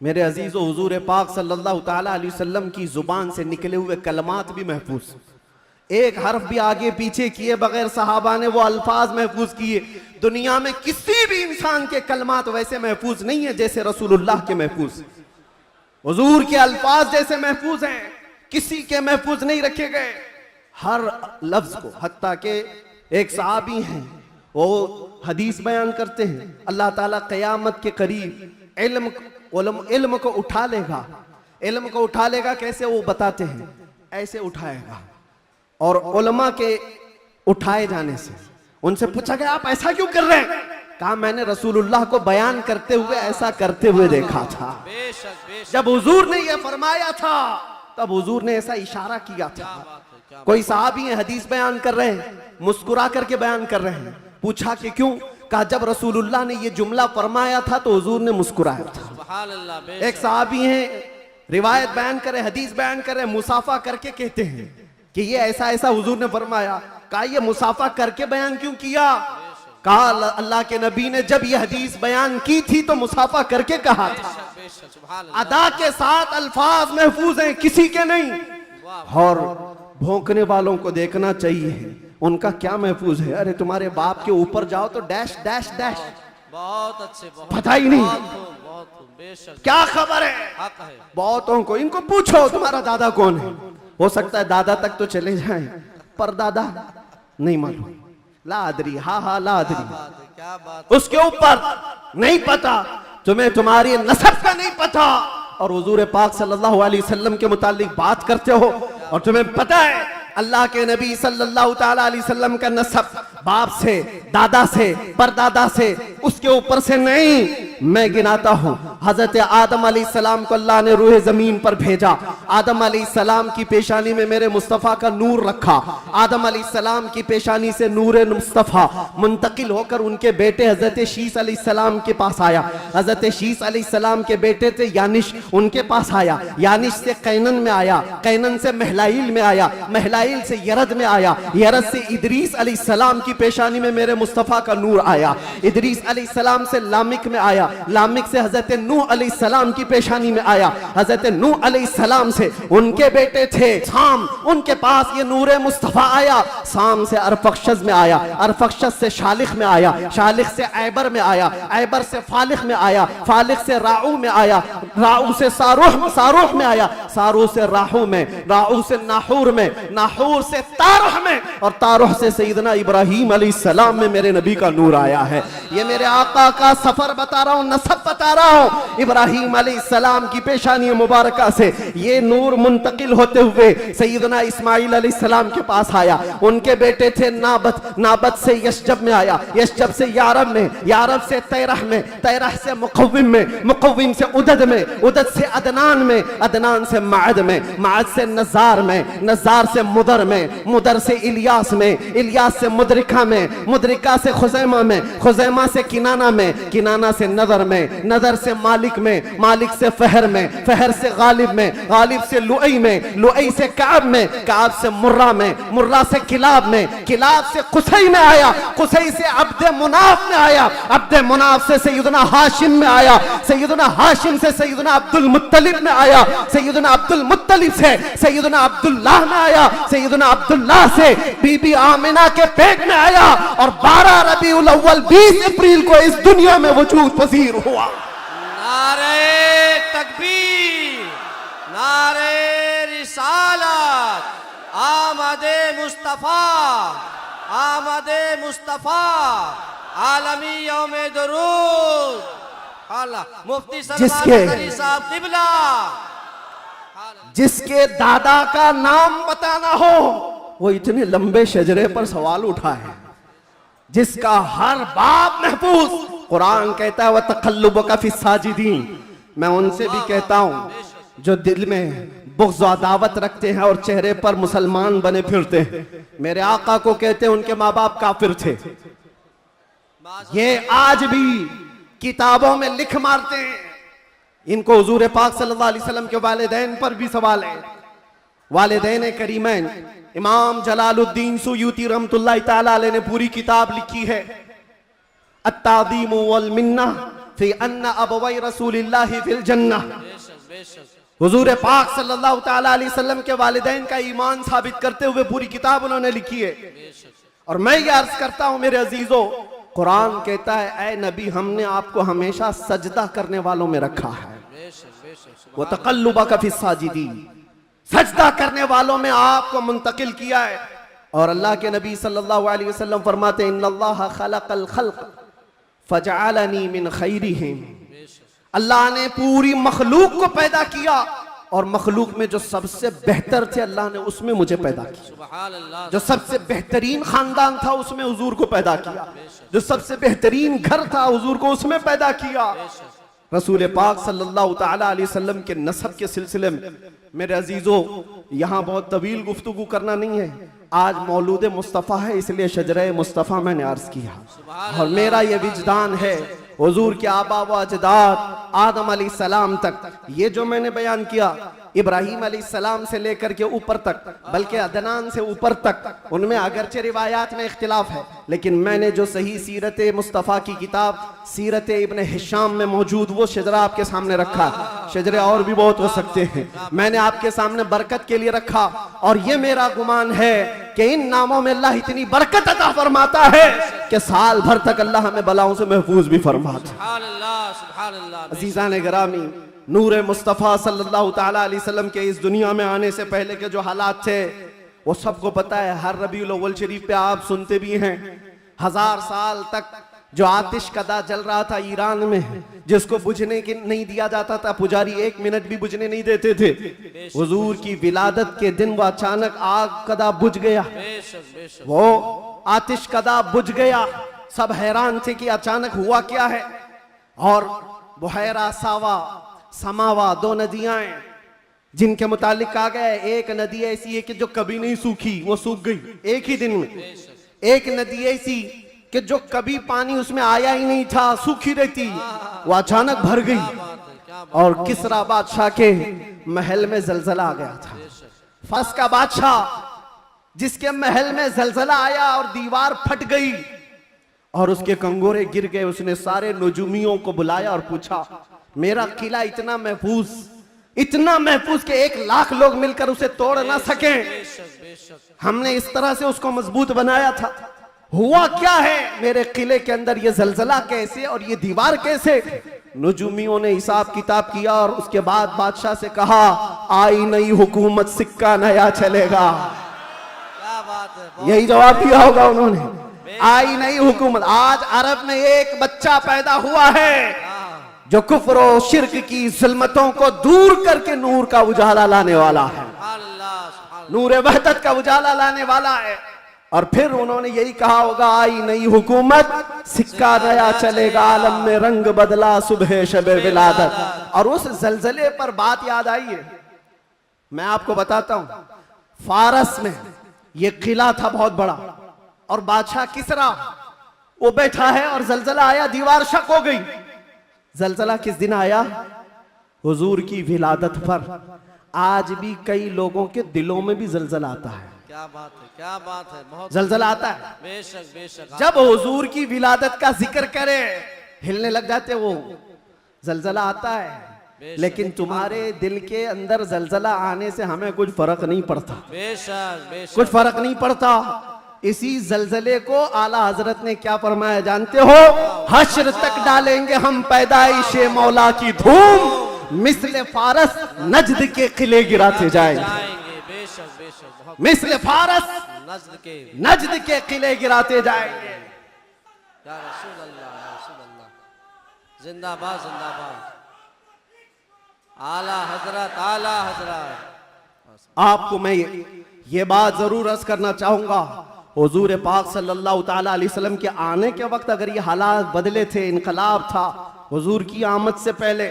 मेरे अजीजो, हुजूर पाक सल्लल्लाहु ताला अलैहि वसल्लम की जुबान से निकले हुए कलमात भी महफूज, एक हर्फ भी आगे पीछे किए बगैर सहाबा ने वो अल्फाज महफूज किए। दुनिया में किसी भी इंसान के कलमात वैसे महफूज नहीं है जैसे रसूलुल्लाह के महफूज। हुजूर के अल्फाज जैसे महफूज हैं, किसी के महफूज नहीं रखे गए। हर लफ्ज को, हत्ता के एक सहाबी हैं, वो हदीस बयान करते हैं, अल्लाह ताला क़यामत के करीब इल्म को उठा लेगा। इल्म को उठा लेगा कैसे, वो बताते हैं, ऐसे उठाएगा। और उलमा के उठाए जाने से उनसे पूछा गया आप ऐसा क्यों कर रहे हैं? कहा मैंने रसूलुल्लाह को बयान करते हुए ऐसा करते हुए देखा था। बेशक, बेशक। जब हुजूर ने यह फरमाया था तब हुजूर ने ऐसा इशारा किया था। कोई साहबी है हदीस बयान कर रहे हैं, मुस्कुरा करके बयान कर रहे हैं। पूछा कि क्यों? कहा जब रसूलुल्लाह ने ये जुमला फरमाया था तो हुजूर ने मुस्कुराया था। सुभान अल्लाह, बेशक। एक साहबी हैं, रिवायत बयान करे, हदीस बयान करे, मुसाफा करके कहते हैं कि ये ऐसा ऐसा हुजूर ने फरमाया। कहा ये मुसाफा करके बयान क्यों किया? कहा अल्लाह के नबी ने जब ये हदीस बयान की थी तो मुसाफा करके कहा था। बेशक, सुभान अल्लाह। अदा के साथ अल्फाज महफूज हैं, किसी के नहीं। और भौंकने वालों को देखना चाहिए उनका क्या महफूज है। अरे तुम्हारे बाप के ऊपर जाओ तो डैश डैश डैश, बहुत अच्छे, बहुत पता ही नहीं बहुत खूब, बहुत खूब, बेशक। क्या खबर है। हक है। बहुतों को इनको पूछो तुम्हारा दादा कौन है, हो सकता है दादा तक तो चले जाएं पर दादा नहीं मालूम। लादरी, हा हा लादरी, बात है, क्या बात। उसके ऊपर नहीं पता, तुम्हें तुम्हारी नसब का नहीं पता और हुजूर पाक सल्लल्लाहु अलैहि वसल्लम के मुतालिक बात करते हो और तुम्हें पता है अल्लाह के नबी सल्लल्लाहु ताला अलैहि वसल्लम का नसब बाप से, दादा से, परदादा से, उसके ऊपर से नहीं। मैं गिनाता हूं, हजरत आदम अलैहिस्सलाम को अल्लाह ने रूह जमीन पर भेजा। आदम अलैहिस्सलाम की पेशानी में मेरे मुस्तफ़ा का नूर रखा। आदम अलैहिस्सलाम की पेशानी से नूर मुस्तफ़ा मुंतकिल होकर उनके बेटे हजरत शीस अलैहिस्सलाम के पास आया। हजरत शीस अलैहिस्सलाम के बेटे थे यानिश, उनके पास आया। यानिश से कैनन में आया, कैनन से महलाइल में आया, महलाइल से यरद में आया, यरद से इदरीस अलैहिस्सलाम की पेशानी में मेरे मुस्तफ़ा का नूर आया। इदरीस अलैहिस्सलाम से लामिक में आया, लामिक से हजरत नूह अलैहिस्सलाम की पेशानी में आया। हजरत नूह अलैहिस्सलाम से उनके बेटे थे साम, उनके पास ये नूर मुस्तफ़ा आया। साम से अरफक्षस में आया, अरफक्षस से शालिख में आया, शालिख से ऐबर में आया, ऐबर से फालिख में आया, फालिख से राऊ में आया, राऊ से सारूह में आया, सारूह से राहू में, राहू से नाहूर में, नाहूर से तारुह में और तारुह से सैयदना इब्राहीम अलैहिस्सलाम में मेरे नबी का नूर आया है। ये मेरे आका का सफर बता रहा हूं, नसब बता रहा हूं। इब्राहीम अलैहिस्सलाम की पेशानी मुबारका से ये नूर मुंतकिल होते हुए सैयदना इस्माइल अलैहिस्सलाम के पास आया। उनके बेटे थे नाबत, नाबत से यशजब में आया, यशजब से यारब में, यारब से तैरह में, तैरह से मुकव्विम में, मुकव्विम से उदद में, उदद से अदनान में, अदनान से माद में, माद से नजार में, नजार से मुदर में, मुदर से इलियास में, इलियास से मुदरिका में, मुदरिका से खुजैमा में, खुजैमा से किनाना में, किनाना से नदर में, नदर से मालिक में, मालिक से फहर में, फहर से गालिब में, गालिब से लुई में, लुई से काब में, काब से मुर्रा में, मुर्रा से किलाब में, किलाब से कुसई में आया, कुसई से अब्दे मुनाफ में आया, अब्दे मुनाफ से सैयदना हाशिम में आया, सैयदना हाशिम से सैयदना अब्दुल मुत्तलिब में आया, सैयदना अब्दुल मुत्तलिब से सैयदना अब्दुल्लाह में आया, सैयदना अब्दुल्लाह से बीबी आमिना के पेट में आया और 12 रबीउल अव्वल 20 अप्रैल को इस दुनिया में वजूद पजीर हुआ। नारे तकबीर, नारे रिसालत, आमदे मुस्तफा, आमदे मुस्तफा, आलमी यौमे दरूद। अल्लाह मुफ्ती सरदार साहब किबला, जिसके दादा का नाम बताना हो वो इतने लंबे शजरे पर सवाल उठाए जिसका हर बाब महफूज। कुरान कहता है वह तकल्लुबका फी साजिदीन। मैं उनसे भी कहता हूं जो दिल में बुग़्ज़ व अदावत रखते हैं और चेहरे पर मुसलमान बने फिरते हैं। मेरे आका को कहते हैं उनके माँ बाप काफिर थे, ये आज भी किताबों में लिख मारते हैं। इनको हुजूर पाक सल्लल्लाहु अलैहि वसल्लम के वालिदैन पर भी सवाल है। वालिदैन करीमैन इमाम जलालुद्दीन सुयूती रहमतुल्लाहि तआला अलैह ने पूरी किताब लिखी है अत्ताज़ीम वल मिन्ना फी अन्ना अबवै रसूलिल्लाहि फिल जन्नह। हुजूर पाक सल्लल्लाहु तआला अलैहि वसल्लम के वालिदैन का ईमान साबित करते हुए पूरी किताब उन्होंने लिखी है। और मैं ये अर्ज करता हूं मेरे अजीजों, कुरान कहता है ऐ नबी हमने आपको हमेशा सजदा करने वालों में रखा है। वो तकल्लुबका फी साजिदीन, सजदा करने वालों में आपको मुंतकिल किया है। और अल्लाह के नबी सल्लल्लाहु अलैहि वसल्लम फरमाते हैं इन्नल्लाह खलक़ल खल्क़ फजअलनी मिन खैरिहिम। अल्लाह ने पूरी मखलूक को पैदा किया और मखलूक में जो सबसे बेहतर थे अल्लाह ने उसमें मुझे पैदा किया। जो सबसे बेहतरीन खानदान था उसमें हुजूर को पैदा किया। जो सबसे बेहतरीन घर था हुजूर को उसमें पैदा किया। रसूल पाक सल्लल्लाहु तआला अलैहि वसल्लम के नसब के सिलसिले में मेरे अजीजों यहाँ बहुत तवील गुफ्तगू करना नहीं है। आज मौलूद मुस्तफ़ा है इसलिए शजरे मुस्तफ़ा मैंने अर्ज किया। और मेरा ये विजदान है हुजूर के आबा व अजदाद आदम अलैहिस्सलाम तक ये जो मैंने बयान किया, इब्राहीम अलैहिस्सलाम से लेकर के ऊपर तक, बल्कि अदनान से ऊपर तक, उनमें अगरचे रिवायात में इख्तिलाफ है, लेकिन मैंने जो सही सीरत मुस्तफ़ा की किताब सीरत इब्न हिशाम में मौजूद वो शजरा आपके सामने रखा। शजरे और भी बहुत हो सकते हैं, मैंने आपके सामने बरकत के लिए रखा। और ये मेरा गुमान है कि इन नामों में अल्लाह इतनी बरकत अता फरमाता है कि साल भर तक अल्लाह हमें बलाओं से महफूज भी फरमाता है। अज़ीज़ान गिरामी, नूर मुस्तफ़ा सल्लल्लाहु तआला अलैहि वसल्लम के इस दुनिया में आने से पहले के जो हालात थे वो सबको पता है। हर रबीउल अव्वल शरीफ पे आप सुनते भी हैं 1000 साल तक जो आतिश कदा जल रहा था ईरान में, जिसको बुझने के नहीं दिया जाता था, पुजारी 1 मिनट भी बुझने नहीं देते थे। हुजूर की विलादत के दिन वो अचानक आग कदा बुझ गया, वो आतिश कदा बुझ गया। सब हैरान थे कि अचानक हुआ क्या है। और बुहैरा सावा समावा 2 नदियां हैं जिनके मुतालिक कहा गया है एक नदी ऐसी है कि जो कभी नहीं सूखी, वो सूख गई एक ही दिन में। एक नदी ऐसी कि जो कभी पानी उसमें आया ही नहीं था, सूखी रहती, वो अचानक भर गई। और किसरा बादशाह के महल में जलजला आ गया था। फारस का बादशाह जिसके महल में जलजला आया और दीवार फट गई और उसके कंगोरे गिर गए, उसने सारे नजूमियों को बुलाया और पूछा मेरा किला इतना महफूज कि 1 लाख लोग मिलकर उसे तोड़ ना सके, हमने इस तरह से उसको मजबूत बनाया था, हुआ क्या है मेरे किले के अंदर, ये जलजला कैसे और ये दीवार कैसे? नजूमियों ने हिसाब किताब किया और उसके बाद बादशाह से कहा आई नई हुकूमत सिक्का नया चलेगा। क्या बात है, यही जवाब दिया होगा उन्होंने, आई नई हुकूमत। आज अरब में एक बच्चा पैदा हुआ है जो कुफ्र और शिर्क की ज़ुल्मतों को दूर करके नूर का उजाला लाने वाला है, नूर वहदत का उजाला लाने वाला है। और फिर उन्होंने यही कहा होगा आई नई हुकूमत सिक्का नया चलेगा, आलम में रंग बदला सुबह शबे विलादत। और उस जलजले पर बात याद आई है, मैं आपको बताता हूं। फारस में ये किला था बहुत बड़ा और बादशाह किसरा वो बैठा है और जलजला आया, दीवार शक हो गई। जलजला किस दिन आया? हुजूर की विलादत पर। आज भी कई लोगों के दिलों में भी जलजला आता है। क्या बात है, क्या बात है, बहुत जलजला आता है। बेशक बेशक, जब हुजूर की विलादत का जिक्र करे हिलने लग जाते, वो जलजला आता है। लेकिन तुम्हारे दिल के अंदर जलजला आने से हमें कुछ फर्क नहीं पड़ता, बेशक बेशक, कुछ फर्क नहीं पड़ता। इसी जलजले को आला हजरत ने क्या फरमाया जानते हो? हश्र तक डालेंगे हम पैदाइशे मौला की धूम, मिस्ल फारस नजद के किले गिराते जाएंगे। बेशक बेशक, बहुत मिस्ल फारस नज्द के के किले गिराते जाएंगे। या रसूल अल्लाह, या रसूल अल्लाह, जिंदाबाद जिंदाबाद, आला हजरत, आला हजरत। आपको मैं ये बात जरूर अर्ज करना चाहूंगा, हुजूर पाक सल्लल्लाहु ताला अलैहि वसल्लम के आने के वक्त अगर ये हालात बदले थे, इनकलाब था, हुजूर की आमद से पहले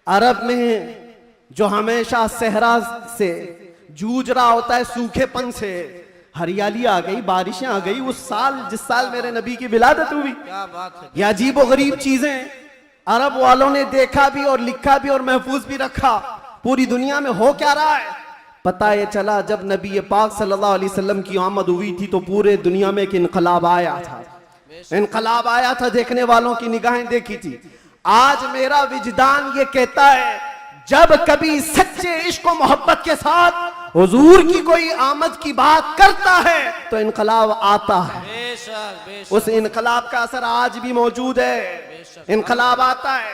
अरब में जो हमेशा सहरा से जूझ रहा होता है, सूखेपन से हरियाली आ गई, बारिशें आ गई। उस साल जिस साल मेरे नबी की विलादत हुई, क्या बात है। ये अजीब गरीब चीजें अरब वालों ने देखा भी और लिखा भी और महफूज भी रखा। पूरी दुनिया में हो क्या रहा है पता ये चला जब नबी पाक सल्लल्लाहु अलैहि वसल्लम की आमद हुई थी तो पूरे दुनिया में एक इनकलाब आया था। इनकलाब आया था, देखने वालों की निगाहें देखी थी। आज मेरा विजदान ये कहता है जब कभी सच्चे इश्क और मोहब्बत के साथ हुजूर की कोई आमद की बात करता है तो इनकलाब आता है। बेशक बेशक। उस इनकलाब का असर आज भी मौजूद है। इनकलाब आता है,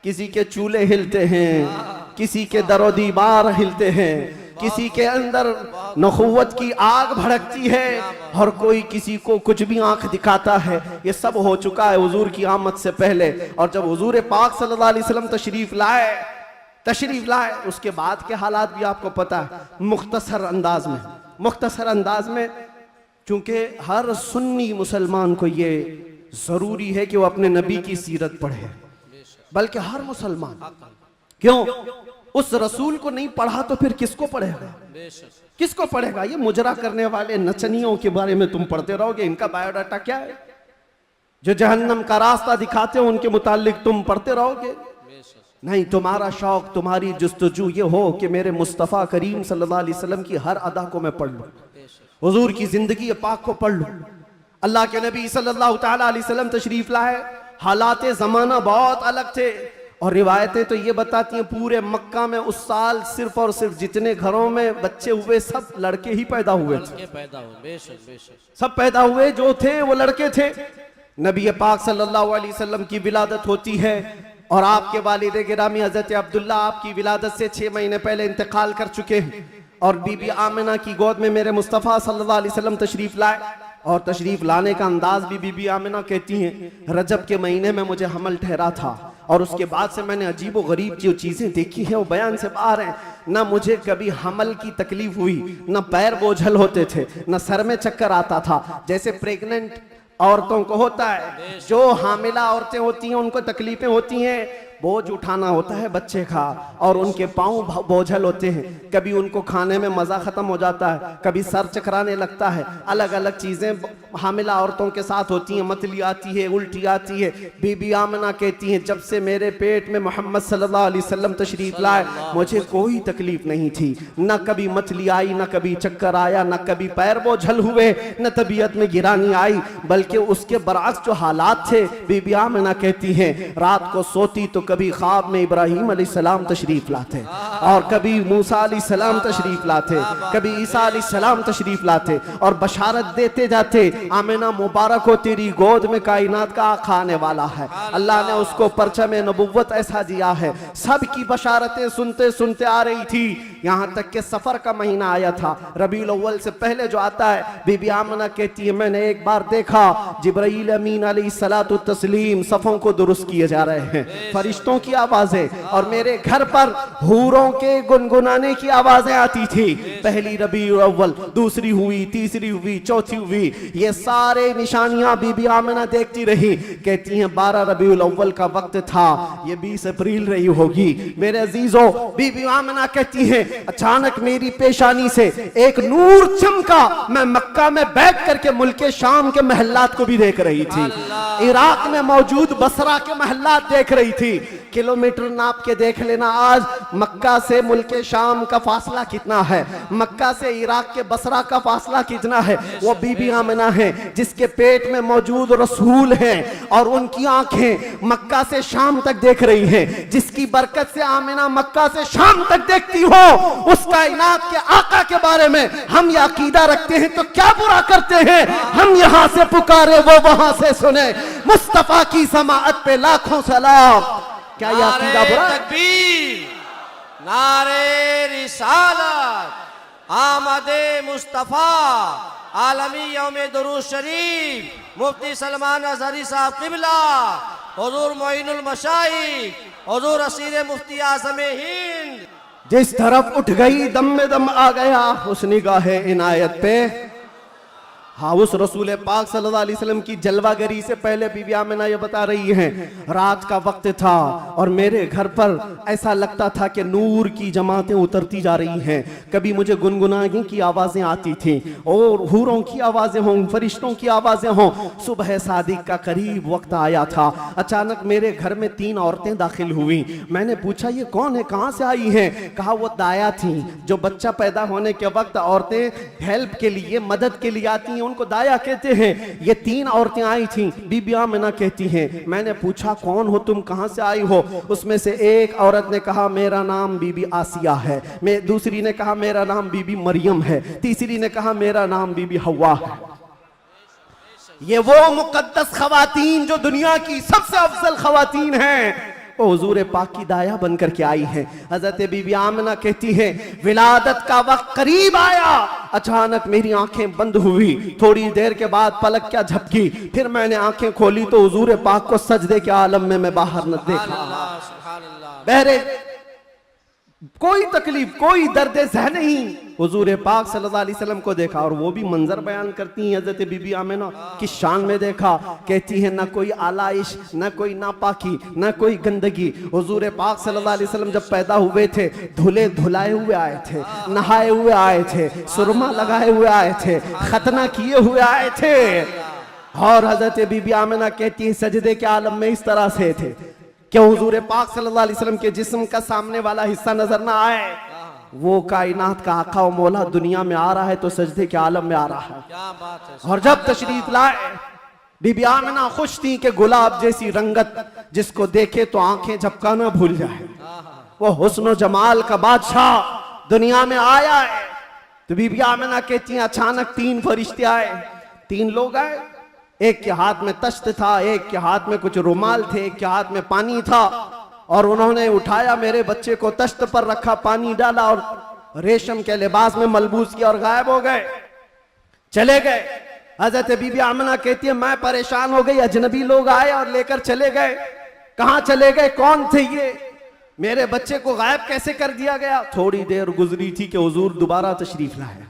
किसी के चूल्हे हिलते हैं, किसी के दरो दीवार हिलते हैं, किसी के अंदर नखुवत की आग भड़कती है और कोई किसी को कुछ भी आंख दिखाता है। ये सब हो चुका है हुजूर की आमद से पहले। और जब हुजूर पाक सल्लल्लाहु अलैहि वसल्लम तशरीफ लाए उसके बाद के हालात भी आपको पता है। मुख्तसर अंदाज में चूंकि हर सुन्नी मुसलमान को ये जरूरी है कि वो अपने नबी की सीरत पढ़े, बल्कि हर मुसलमान। क्यों? उस रसूल को नहीं पढ़ा तो फिर किसको पढ़ेगा? किसको पढ़ेगा? ये मुजरा करने वाले नचनियों के बारे में तुम पढ़ते रहोगे। इनका बायोडाटा क्या है? जो जहन्नम का रास्ता दिखाते हो उनके मुतालिक तुम पढ़ते रहोगे। नहीं, तुम्हारा शौक, तुम्हारी जुस्तजू ये हो कि मेरे मुस्तफ़ा करीम सल्लल्लाहु अलैहि वसल्लम की हर अदा को मैं पढ़ लूं, हुजूर की जिंदगी पाक को पढ़ लूं। अल्लाह के नबी सल्लल्लाहु ताला अलैहि वसल्लम तशरीफ लाए, हालात ज़माना बहुत अलग थे और रिवायतें तो ये बताती हैं पूरे मक्का में उस साल सिर्फ और सिर्फ जितने घरों में बच्चे हुए सब लड़के ही पैदा हुए थे। सब पैदा हुए जो थे वो लड़के थे। नबी पाक सल्लल्लाहु अलैहि वसल्लम की विलादत होती है और आपके वालिद गिरामी हजरत अब्दुल्ला आपकी विलादत से 6 महीने पहले इंतकाल कर चुके हैं और बीबी आमिना की गोद में मेरे मुस्तफ़ा सल्लल्लाहु अलैहि वसल्लम तशरीफ लाए। और तशरीफ लाने का अंदाज भी बीबी आमिना कहती हैं रजब के महीने में मुझे हमल ठहरा था और उसके बाद से मैंने अजीब व गरीब जो चीज़ें देखी हैं वो बयान से बाहर हैं। ना मुझे कभी हमल की तकलीफ हुई, ना पैर बोझल होते थे, ना सर में चक्कर आता था जैसे प्रेग्नेंट औरतों को होता है। जो हामिला औरतें होती हैं उनको तकलीफें होती हैं, बोझ उठाना होता है बच्चे का और उनके पाँव बोझल होते हैं। कभी उनको खाने में मज़ा ख़त्म हो जाता है, कभी सर चकराने लगता है। अलग अलग चीज़ें हामिला औरतों के साथ होती हैं, मतली आती है, उल्टी आती है। बीबी आमिना कहती हैं जब से मेरे पेट में मोहम्मद सल्लल्लाहु अलैहि वसल्लम तशरीफ लाए मुझे कोई तकलीफ नहीं थी, न कभी मतली आई, न कभी चक्कर आया, न कभी पैर बोझल हुए, न तबीयत में गिरानी आई। बल्कि उसके बरअक्स जो हालात थे, बीबी आमिना कहती हैं रात को सोती तो कभी ख्वाब में इब्राहिम अलैहिस्सलाम तशरीफ लाते और कभी मूसा अलैहिस्सलाम तशरीफ लाते, कभी ईसा अलैहिस्सलाम तशरीफ लाते और बशारत देते जाते आमिना मुबारक हो तेरी गोद में कायनात का आका आने वाला है। अल्लाह ने उसको परचम नबुव्वत ऐसा दिया है। सब की बशारतें सुनते सुनते आ रही थी, यहाँ तक कि सफर का महीना आया था, रबीउल अव्वल से पहले जो आता है। बीबी आमिना कहती है मैंने एक बार देखा जिब्राईल अमीन अलैहिस्सलातु तस्लीम सफ़ों को दुरुस्त किए जा रहे हैं, फरिश्तों की आवाजें और मेरे घर पर हूरों के गुनगुनाने की आवाजें आती थी। पहली रबीउल अव्वल, दूसरी हुई, तीसरी हुई, चौथी हुई। ये सारे निशानियां बीबी आमिना देखती रही। कहती हैं 12 रबीउल अव्वल का वक्त था, ये 20 अप्रैल रही होगी। मेरे अजीजों, बीबी आमिना कहती हैं अचानक मेरी पेशानी से एक नूर चमका। मैं मक्का में बैठ करके मुल्के शाम के महल्लात को भी देख रही थी, इराक में मौजूद बसरा के महल्लात देख रही थी। किलोमीटर नाप के देख लेना आज मक्का से मुल्के शाम का फासला कितना है, मक्का से इराक के बसरा का फासला कितना है। वो बीबी आमिना है जिसके पेट में मौजूद रसूल हैं और उनकी आंखें मक्का से शाम तक देख रही हैं। जिसकी बरकत से आमिना मक्का से शाम तक देखती हो, उस कायनात के आका के बारे में हम ये अकीदा रखते हैं तो क्या बुरा करते हैं। हम यहाँ से पुकारे वो वहां से सुने, मुस्तफा की समाअत पे लाखों सलाम। क्या ये अकीदा बुरा है? तकबीर, नारे रिसालत, आमदे मुस्तफा, आलमी यौमे दुरूद शरीफ, मुफ्ती सलमान अजहरी साहब क़िबला, हुजूर मोइनुल मशाइख, हुजूर असीर मुफ्ती आज़म हिंद, जिस तरफ उठ गई दम में दम आ गया उस निगाहे इनायत पे। हाँ, उस रसूल पाक सल्लल्लाहु अलैहि वसल्लम की जलवागरी से पहले बीबी आमिना ये बता रही हैं, रात का वक्त था और मेरे घर पर ऐसा लगता था कि नूर की जमातें उतरती जा रही हैं। कभी मुझे गुनगुनाने की आवाज़ें आती थीं और हूरों की आवाज़ें हों, फरिश्तों की आवाज़ें हों। सुबह सादिक का करीब वक्त आया था। अचानक मेरे घर में 3 औरतें दाखिल हुई। मैंने पूछा ये कौन है, कहाँ से आई हैं? कहा वो दाया थी, जो बच्चा पैदा होने के वक्त औरतें हेल्प के लिए, मदद के लिए आती हैं, उनको दाया कहते हैं। ये 3 औरतें आई थीं। बीबी आमिना कहती हैं, मैंने पूछा कौन हो तुम, कहां से आई हो? उसमें से एक औरत ने कहा मेरा नाम बीबी आसिया है, मैं दूसरी ने कहा मेरा नाम बीबी मरियम है, तीसरी ने कहा मेरा नाम बीबी हवा है। ये वो मुकद्दस खवातीन जो दुनिया की सबसे अफजल खवातीन हैं, वो हुजूर पाक की दाया बनकर के आई है। हजरत बीबी आमिना कहती है विलादत का वक्त करीब आया, अचानक मेरी आंखें बंद हुई। थोड़ी देर के बाद पलक क्या झपकी, फिर मैंने आंखें खोली तो हुजूर पाक को सजदे के आलम में मैं बाहर न देखा। बहरे कोई तकलीफ, कोई दर्द ज़ह नहीं, हुजूर पाक सल्लल्लाहु अलैहि वसल्लम को देखा। और वो भी मंजर बयान करती हैं हजरत बीबी आमिना की शान में देखा। कहती है ना कोई आलाइश, ना कोई नापाकी, ना कोई गंदगी। हुजूर पाक सल्लल्लाहु अलैहि वसल्लम जब पैदा हुए थे धुले धुलाए हुए आए थे, नहाए हुए आए थे, सुरमा लगाए हुए आए थे, खतना किए हुए आए थे। और हजरत बीबी आमिना कहती है सजदे के आलम में इस तरह से थे कि हुजूर पाक सल्लल्लाहु अलैहि वसल्लम के जिस्म का सामने वाला हिस्सा नजर ना आए। वो कायनात का आका और मौला दुनिया में आ रहा है तो सजदे के आलम में आ रहा है। क्या बात है। और जब तशरीफ लाए बीबी आमिना खुश थी कि गुलाब जैसी रंगत जिसको देखे तो आंखें झपकाना भूल जाए। वो हुस्न जमाल का बादशाह दुनिया में आया है। तो बीबी आमिना कहती हैं अचानक 3 फरिश्ते आए, 3 लोग आए। एक के हाथ में तश्त था, एक के हाथ में कुछ रुमाल थे, एक के हाथ में पानी था। और उन्होंने उठाया मेरे बच्चे को, तश्त पर रखा, पानी डाला और रेशम के लिबास में मलबूस किया और गायब हो गए, चले गए। हजरत बीबी आमिना कहती है मैं परेशान हो गई, अजनबी लोग आए और लेकर चले गए। कहां चले गए, कौन थे ये, मेरे बच्चे को गायब कैसे कर दिया गया? थोड़ी देर गुजरी थी कि हुजूर दोबारा तशरीफ लाए।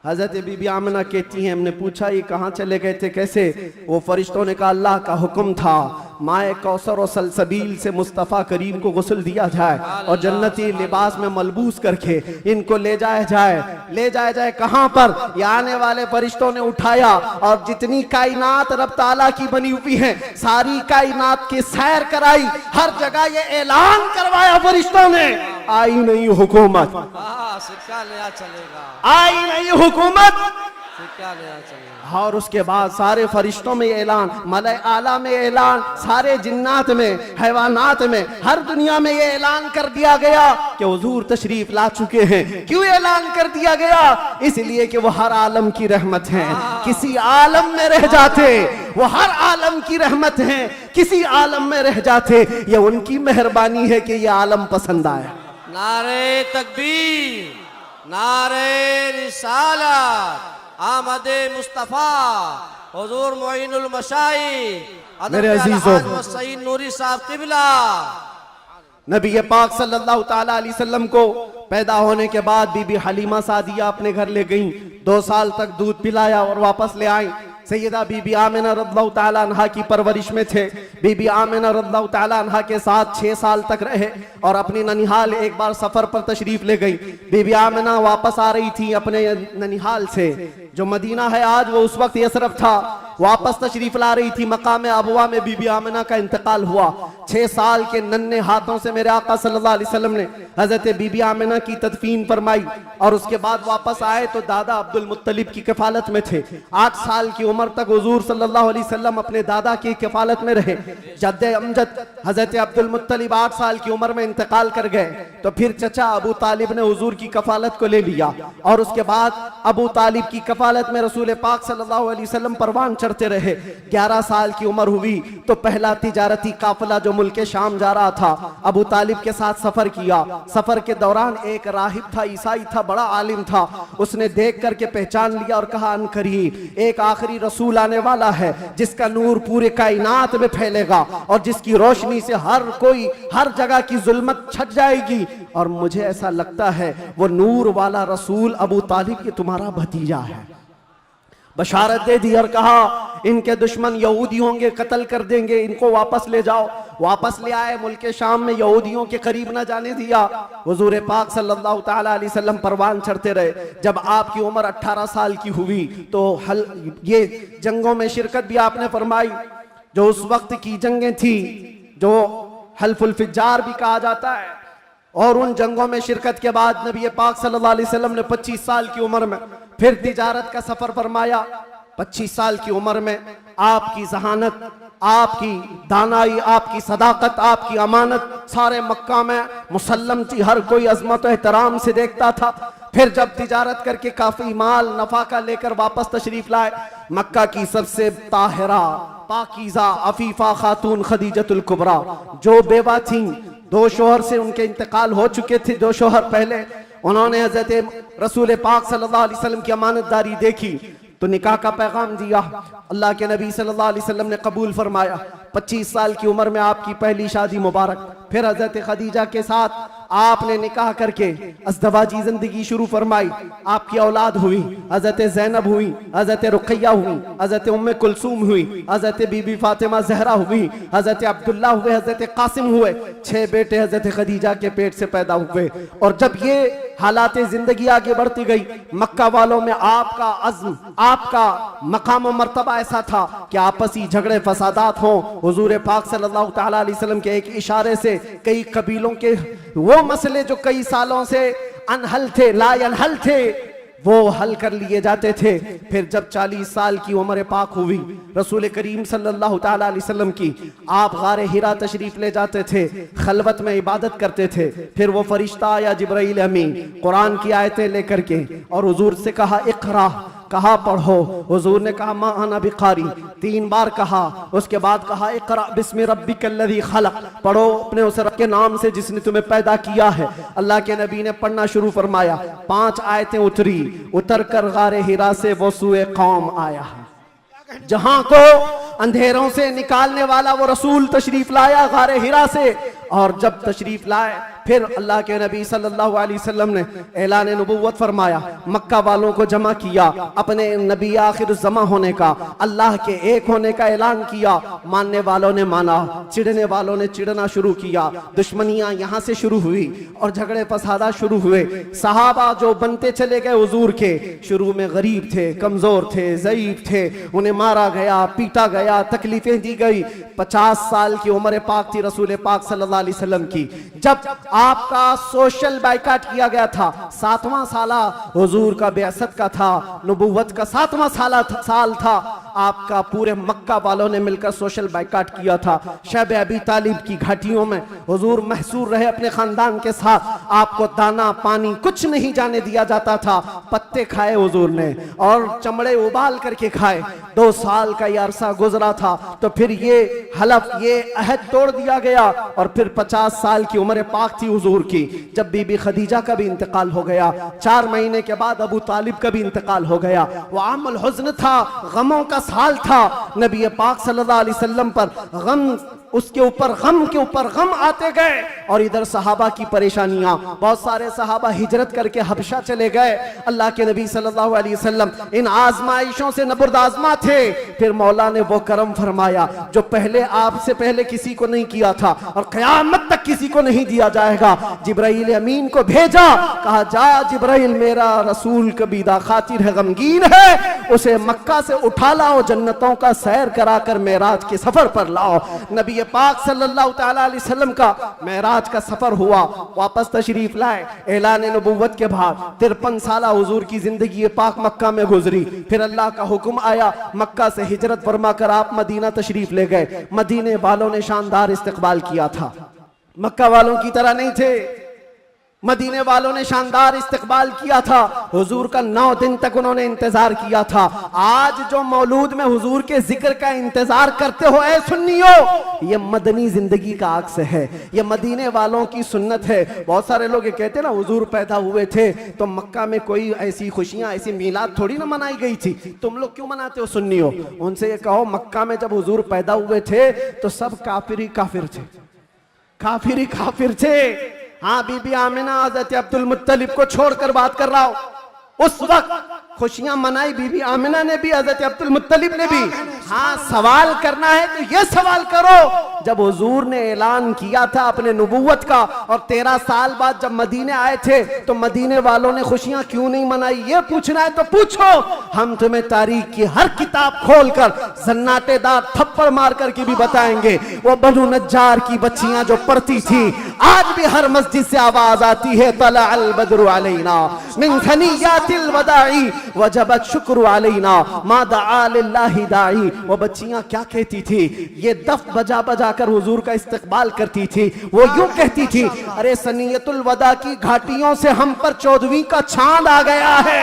हजरत बीबी आमिना कहती हैं हमने पूछा ये कहाँ चले गए थे, कैसे? वो फरिश्तों ने कहा अल्लाह का हुक्म था माए कौसर और सलसबील से मुस्तफ़ा करीम को गुस्ल दिया जाए और जन्नती लिबास में मलबूस करके इनको ले जाया जाए। कहाँ पर? ये आने वाले फरिश्तों ने उठाया और जितनी कायनात रब ताला की बनी हुई है सारी कायनात की सैर कराई। हर जगह ये ऐलान करवाया फरिश्तों ने, आई नहीं हुकूमत, सिक्का नया चलेगा, आई नहीं हुकूमत, सिक्का नया चलेगा। और उसके बाद सारे फरिश्तों में ऐलान, मलाए आला में ऐलान, सारे जिन्नात में, हैवानात में, हर दुनिया में ये ऐलान कर दिया गया कि हुजूर तशरीफ ला चुके हैं। क्यों ऐलान कर दिया गया? इसलिए कि वो हर आलम की रहमत हैं। किसी आलम में रह जाते वो हर आलम की रहमत हैं, किसी आलम में रह जाते ये उनकी मेहरबानी है कि ये आलम पसंद आया। नारे तकबीर, नारे रिसालत, आमदे मुस्तफा, हुजूर मोइनुल मशाइख मेरे अजीजों, सईद नूरी साहब किबला। नबी पाक सल्लल्लाहु ताला अलैहि वसल्लम को पैदा होने के बाद बीबी हलीमा सादिया अपने घर ले गईं। 2 साल तक दूध पिलाया और वापस ले आई। सैयदा बीबी आमिना रज़ियल्लाहु ताला अन्हा की परवरिश में थे। बीबी आमिना रज़ियल्लाहु ताला अन्हा के साथ 6 साल तक रहे और अपनी ननिहाल एक बार सफर पर तशरीफ ले गई। बीबी आमिना वापस आ रही थी अपने ननिहाल से, जो मदीना है आज वो उस वक्त यसरफ था। वापस तशरीफ ला रही थी, मकाम अबवा में बीबी आमिना का इंतकाल हुआ। 6 साल के नन्हे हाथों से मेरे आका सल्लल्लाहु अलैहि वसल्लम ने हजरत बीबी आमिना की तदफीन फरमाई और उसके बाद वापस आए तो दादा अब्दुल मुत्तलिब की कफालत में थे। 8 साल की उम्र तक हुजूर सल्लल्लाहु अलैहि वसल्लम अपने दादा की कफालत में रहे। जद्दे अमजद हजरत अब्दुल मुत्तलिब 8 साल की उम्र में इंतकाल कर गए तो फिर चचा अबू तालिब ने हुजूर की कफालत को ले लिया और उसके बाद अबू तालिब की कफालत कफालत में रसूल पाक सल्लल्लाहु अलैहि वसल्लम परवान चढ़ते रहे। 11 साल की उम्र हुई तो पहला तिजारती काफिला जो मुल्क शाम जा रहा था, अबू तालिब के साथ सफर किया। सफर के दौरान एक राहिब था, ईसाई था, बड़ा आलिम था। उसने देख करके पहचान लिया और कहा, अनकरीब एक आखिरी रसूल आने वाला है जिसका नूर पूरे कायनात में फैलेगा और जिसकी रोशनी से हर कोई हर जगह की जुल्मत छट जाएगी। और मुझे ऐसा लगता है वो नूर वाला रसूल अबू तालिब ये तुम्हारा भतीजा है। बशारत दे दी और कहा, इनके दुश्मन यहूदी होंगे, कत्ल कर देंगे, इनको वापस ले जाओ। वापस ले आए। मुल्क शाम में यहूदियों के करीब न जाने दिया। हुजूर पाक सल्लल्लाहु ताला अलैहि वसल्लम परवान चढ़ते रहे। जब आपकी उम्र 18 साल की हुई तो ये जंगों में शिरकत भी आपने फरमाई, जो उस वक्त की जंगें थी, जो हल्फुल फिज्जार भी कहा जाता है। और उन जंगों में शिरकत के बाद नबी पाक सल्लल्लाहु अलैहि वसल्लम ने 25 साल की उम्र में फिर तिजारत का सफर फरमाया। 25 साल की उम्र में आपकी जहानत, आपकी दानाई, आपकी सदाकत, आपकी अमानत सारे मक्का में मुसल्लम थी। हर कोई अजमत एहतराम से देखता था। फिर जब तिजारत करके काफी माल नफाका लेकर वापस तशरीफ लाए, मक्का की सबसे ताहिरा, पाकीज़ा, अफीफा खातून खदीजतुल कुबरा जो बेवा थी, 2 शोहर से उनके इंतकाल हो चुके थे। 2 शोहर पहले उन्होंने हजरत रसूल पाक सल्लल्लाहु अलैहि वसल्लम की अमानतदारी देखी तो निकाह का पैगाम दिया। अल्लाह के नबी सल्लल्लाहु अलैहि वसल्लम ने कबूल फरमाया। 25 साल की उम्र में आपकी पहली शादी मुबारक। फिर हजरत खदीजा के साथ आपने निकाह करके अज़दवाजी जिंदगी शुरू फरमाई। आपकी औलाद हुई, हजरत ज़ैनब हुई, हजरत रुक़ैया हुई, हजरत उम्मे कुलसूम हुई, हजरत बीबी फातिमा ज़हरा हुई, हजरत अब्दुल्ला हुए, हजरत कासिम हुए। 6 बेटे हजरत खदीजा के पेट से पैदा हुए। और जब ये हालात जिंदगी आगे बढ़ती गई, मक्का वालों में आपका अज़्म, आपका मकाम मर्तबा ऐसा था कि आपसी झगड़े फसादात हों। हुजूर पाक सल्लल्लाहु ताला अलैहि वसल्लम के एक इशारे से कई कबीलों के वो मसले जो कई सालों से अनहल थे, ला अनहल थे, वो हल कर लिए जाते थे। फिर जब 40 साल की उम्र पाक हुई, रसूल करीम सल्लल्लाहु ताला अलैहि वसल्लम की, आप गारे हिरा तशरीफ ले जाते थे, खलवत में इबादत करते थे। फिर वो फरिश्ता आया जिब्राइल अमीन कुरान की आयतें लेकर के और हुजूर से कहा, इक़रा, कहा पढ़ो। हुजूर ने कहा, मा अना बिकारी, 3 बार कहा। उसके बाद कहा, इक़रा बिस्मि रब्बिकल्लज़ी खलक़, पढ़ो अपने उस रब के नाम से जिसने तुम्हें पैदा किया है। अल्लाह के नबी ने पढ़ना शुरू फरमाया। 5 आयतें उतरी, उतर कर गारे हिरा से वो सुए कौम आया, जहां को अंधेरों से निकालने वाला वो रसूल तशरीफ लाया गारे हिरा से। और जब तशरीफ लाए फिर अल्लाह के नबी सल्लल्लाहु अलैहि वसल्लम ने ऐलान नबुव्वत फरमाया, मक्का वालों को जमा किया, अपने नबी आखिर ज़मा होने का, अल्लाह के एक होने का ऐलान किया। मानने वालों ने माना, चिढ़ने वालों ने चिढ़ना शुरू किया। दुश्मनियां यहाँ से शुरू हुई और झगड़े फसादा शुरू हुए। सहाबा जो बनते चले गए हुजूर के, शुरू में गरीब थे, कमजोर थे, ज़ईफ थे, उन्हें मारा गया, पीटा गया, तकलीफें दी गई। 50 साल की उम्र पाक थी रसूल पाक सल्लल्लाहु अलैहि वसल्लम की, जब आपका सोशल बाइकाट किया गया था। 7वां साला हुजूर का बेअसत का था, नबुव्वत का 7वां साल था। आपका पूरे मक्का वालों ने मिलकर सोशल बाइकाट किया था। शब अबी तालिब की घाटियों में हुजूर महसूर रहे अपने खानदान के साथ। आपको दाना पानी कुछ नहीं जाने दिया जाता था। पत्ते खाए हुजूर ने और चमड़े उबाल करके खाए। 2 साल का ये अरसा गुजरा था तो फिर ये हलफ, ये अहद तोड़ दिया गया। और फिर 50 साल की उम्र पाक थी हुजूर की, जब बीबी खदीजा का भी इंतकाल हो गया। 4 महीने के बाद अबू तालिब का भी इंतकाल हो गया। वो आमुल हुज़्न था, गमों का साल था। नबी पाक सल्लल्लाहु अलैहि वसल्लम पर गम, उसके ऊपर गम आते गए। और इधर सहाबा की परेशानियां, बहुत सारे सहाबा हिजरत करके हबशा चले गए। अल्लाह के नबी सल्लल्लाहु अलैहि वसल्लम इन आजमाइशों से नबुर्दाजमा थे। फिर मौला ने वो करम फरमाया जो पहले आपसे पहले किसी को नहीं किया था और क़यामत तक किसी को नहीं दिया जाएगा। जिब्राइल अमीन को भेजा, कहा जा जिब्राइल, मेरा रसूल कबीदा खातिर है, गमगीन है, उसे मक्का से उठा लाओ, जन्नतों का सैर कराकर मेराज के सफर पर लाओ। नबी पाक सल्लल्लाहु ताला अलैहि वसल्लम का मेराज का सफर हुआ, वापस तशरीफ लाए। ऐलान नबुव्वत के बाद 53 साल हुजूर की जिंदगी पाक मक्का में गुजरी। फिर अल्लाह का हुक्म आया, मक्का से हिजरत फरमा कर आप मदीना तशरीफ ले गए। मदीने वालों ने शानदार इस्तकबाल किया था, मक्का वालों की तरह नहीं थे। मदीने वालों ने शानदार इस्तकबाल किया था, हुजूर का 9 दिन तक उन्होंने इंतजार किया था। आज जो मौलूद में हुजूर के जिक्र का इंतजार करते हो ऐ सुन्नियो, ये मदनी जिंदगी का अक्स है, ये मदीने वालों की सुन्नत है। बहुत सारे लोग ये कहते हैं ना हुजूर पैदा हुए थे तो मक्का में कोई ऐसी खुशियां, ऐसी मीलाद थोड़ी ना मनाई गई थी, तुम लोग क्यों मनाते हो सुन्नियो? उनसे ये कहो मक्का में जब हुजूर पैदा हुए थे तो सब काफिर ही काफिर थे, काफिर ही काफिर थे। हाँ, बीबी आमिना हज़रत अब्दुल मुत्तलिब को छोड़कर बात कर रहा हूं। उस वक्त खुशियां मनाई बीबी आमिना ने भी, हज़रत अब्दुल मुत्तलिब ने भी। हाँ, सवाल करना है तो ये सवाल करो, जब हुजूर ने ऐलान किया था अपने नबूवत का और 13 साल बाद जब मदीने आए थे तो मदीने वालों ने खुशियां क्यों नहीं मनाई? ये पूछना है तो पूछो, हम तुम्हें तारीख की हर किताब खोलकर सन्नाटेदार थप्पड़ मार कर के भी बताएंगे। वो बनु नज्जार की बच्चियां जो पढ़ती थी, आज भी हर मस्जिद से आवाज आती है, तला अल बद्रु अलैना मिन सनियातिल वदाई वजबत शुक्र अलैना मा दआ लिल्लाहि दाई। वो बच्चियां क्या कहती थी? ये दफ बजा बजा कर हुजूर का इस्तकबाल करती थी। वो यूं कहती थी, अरे सनियतुल वदा की घाटियों से हम पर 14वीं का चांद आ गया है,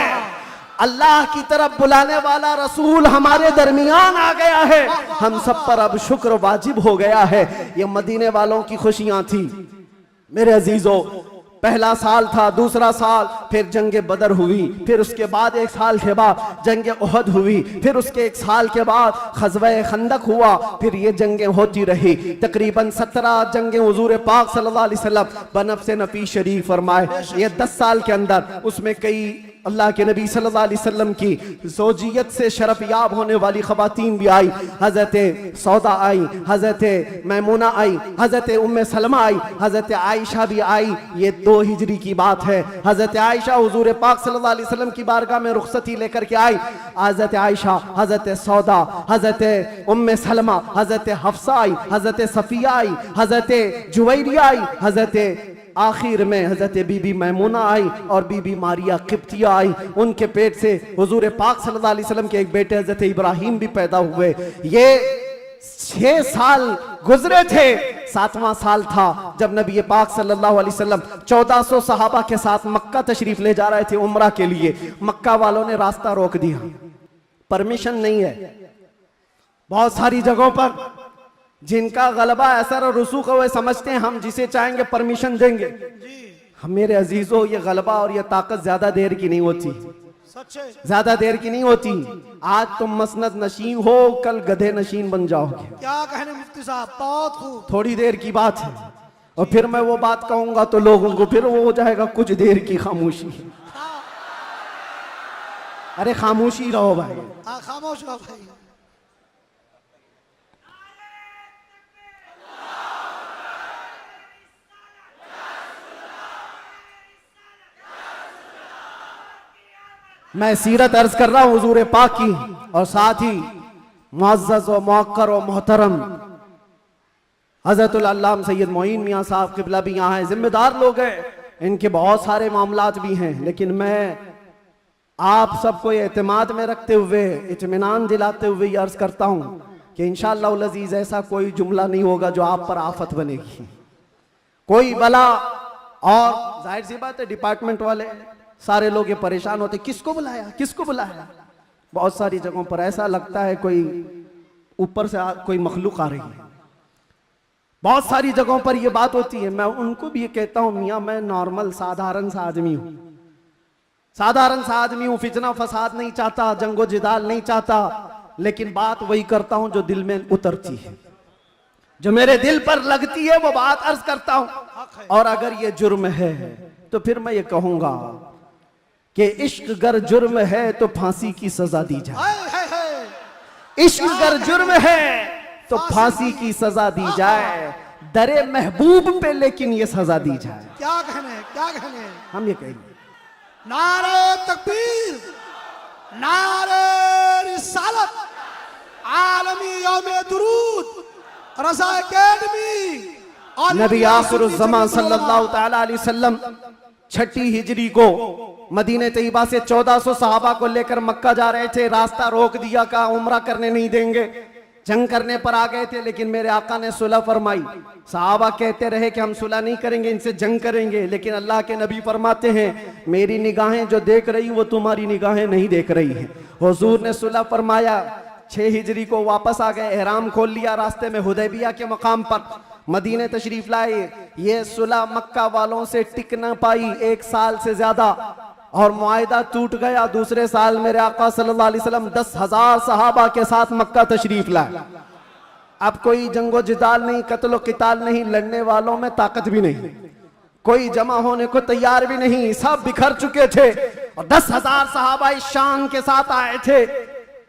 अल्लाह की तरफ बुलाने वाला रसूल हमारे दरमियान आ गया है, हम सब पर अब शुक्र वाजिब हो गया है। ये मदीने वालों की खुशियां थी। मेरे अजीजों, पहला साल था, दूसरा साल, फिर जंग बदर हुई, फिर उसके बाद 1 साल के बाद जंग उहद हुई, फिर उसके 1 साल के बाद ग़ज़वा खंदक हुआ, फिर ये जंगें होती रही। तकरीबन 17 जंगें हुजूर पाक सल्लल्लाहु अलैहि वसल्लम बनफ़ से नफ़ी शरीफ फरमाए। ये 10 साल के अंदर उसमें कई अल्लाह के नबी सल्लल्लाहु अलैहि वसल्लम की ज़ौजियत से शरफ याब होने वाली ख़वातीन भी आई। हज़रत सौदा आई, हज़रत मैमूना आई, हज़रत उम्मे सलमा आई, हज़रत आयशा भी आई। ये 2 हिजरी की बात है। हज़रत आयशा हुजूर पाक सल्लल्लाहु अलैहि वसल्लम की बारगाह में रुखसती लेकर के आई। हज़रत आयशा, हज़रत सौदा, हज़रत उम्मे सलमा, हज़रत हफ्सा आई, हज़रत सफ़िया आई, हज़रत जुवैरिया आई, हज़रत आखिर में हजरत बीबी मैमूना आई और बीबी मारिया किप्तिया आई। उनके पेट से हुजूर पाक सल्लल्लाहु अलैहि वसल्लम के एक बेटे हजरत इब्राहिम भी पैदा हुए। ये 6 साल गुजरे थे। 7वां साल था जब नबी पाक सल्लल्लाहु अलैहि वसल्लम 1400 सहाबा के साथ मक्का तशरीफ ले जा रहे थे उम्रा के लिए। मक्का वालों ने रास्ता रोक दिया, परमिशन नहीं है। बहुत सारी जगहों पर जिनका गलबा असर और रसूख है, समझते हैं हम जिसे चाहेंगे परमिशन देंगे। हम मेरे अजीजों, ये गलबा और ये ताकत ज्यादा देर की नहीं होती, ज्यादा देर की नहीं होती। आज तुम मसनद नशीन हो, कल गधे नशीन बन जाओगे। क्या कहने मुफ्ती साहब, बहुत खूब। थोड़ी देर की बात है और फिर मैं वो बात कहूंगा तो लोगों को फिर वो हो जाएगा कुछ देर की खामोशी। अरे खामोशी रहो भाई, खामोश रहो भाई। मैं सीरत अर्ज कर रहा हूं हुजूर पाक की, और साथ ही मुअज़्ज़ज़ व मुअक्कर व मोहतरम हज़रतुल अल्लामा सैयद मोइन मियाँ साहब क़िबला भी यहाँ हैं। जिम्मेदार लोग हैं, इनके बहुत सारे मामलात भी हैं, लेकिन मैं आप सबको एतमाद में रखते हुए, इत्मीनान दिलाते हुए ये अर्ज करता हूँ कि इंशाअल्लाह अज़ीज़ ऐसा कोई जुमला नहीं होगा जो आप पर आफत बनेगी, कोई बला। और जाहिर सी बात है डिपार्टमेंट वाले सारे लोग ये परेशान होते, किसको बुलाया, किसको बुलाया। बहुत सारी जगहों पर ऐसा लगता है कोई ऊपर से कोई मखलूक आ रही है। बहुत सारी जगहों पर ये बात होती है। मैं उनको भी ये कहता हूं, मियाँ मैं नॉर्मल साधारण सा आदमी हूं, साधारण सा आदमी हूं, फितना फसाद नहीं चाहता, जंगो जिदाल नहीं चाहता, लेकिन बात वही करता हूं जो दिल में उतरती है, जो मेरे दिल पर लगती है, वो बात अर्ज करता हूं। और अगर ये जुर्म है तो फिर मैं ये कहूंगा कि इश्क गर जुर्म है तो फांसी की सजा दी जाए। इश्क गर जुर्म है तो फांसी की सजा दी जाए, दरे महबूब पे लेकिन ये सजा दी जाए। क्या कहने, क्या कहने। हम ये कहेंगे, नारे तकबीर, नारे रिसालत, आलमी यौमे दुरूद, रज़ा अकेडमी। नबी आखिरुज़्ज़मान सल्लल्लाहु तआला अलैहि वसल्लम 6 हिजरी को मदीने तैयबा से 1400 सहाबा को लेकर मक्का जा रहे थे। रास्ता रोक दिया, कहा उम्रा करने नहीं देंगे। जंग करने पर आ गए थे, लेकिन मेरे आका ने सुलह फरमाई। सहाबा कहते रहे कि हम सुलह नहीं करेंगे, इनसे जंग करेंगे, लेकिन अल्लाह के नबी फरमाते हैं मेरी निगाहें जो देख रही वो तुम्हारी निगाहें नहीं देख रही हैं। हुजूर ने सुलह फरमाया, 6 हिजरी को वापस आ गए, एहराम खोल लिया, रास्ते में हुदैबिया के मकाम पर मदीने तशरीफ लाए। ये सुलह मक्का वालों से टिक न पाई 1 साल से ज्यादा, और मुआहिदा टूट गया। दूसरे साल मेरे आका सल्लल्लाहु अलैहि वसल्लम 10,000 सहाबा के साथ मक्का तशरीफ लाए। अब कोई जंगो जिदाल नहीं, कत्लो किताल नहीं, लड़ने वालों में ताकत भी नहीं, कोई जमा होने को तैयार भी नहीं, सब बिखर चुके थे। और 10,000 सहाबा इस शान के साथ आए थे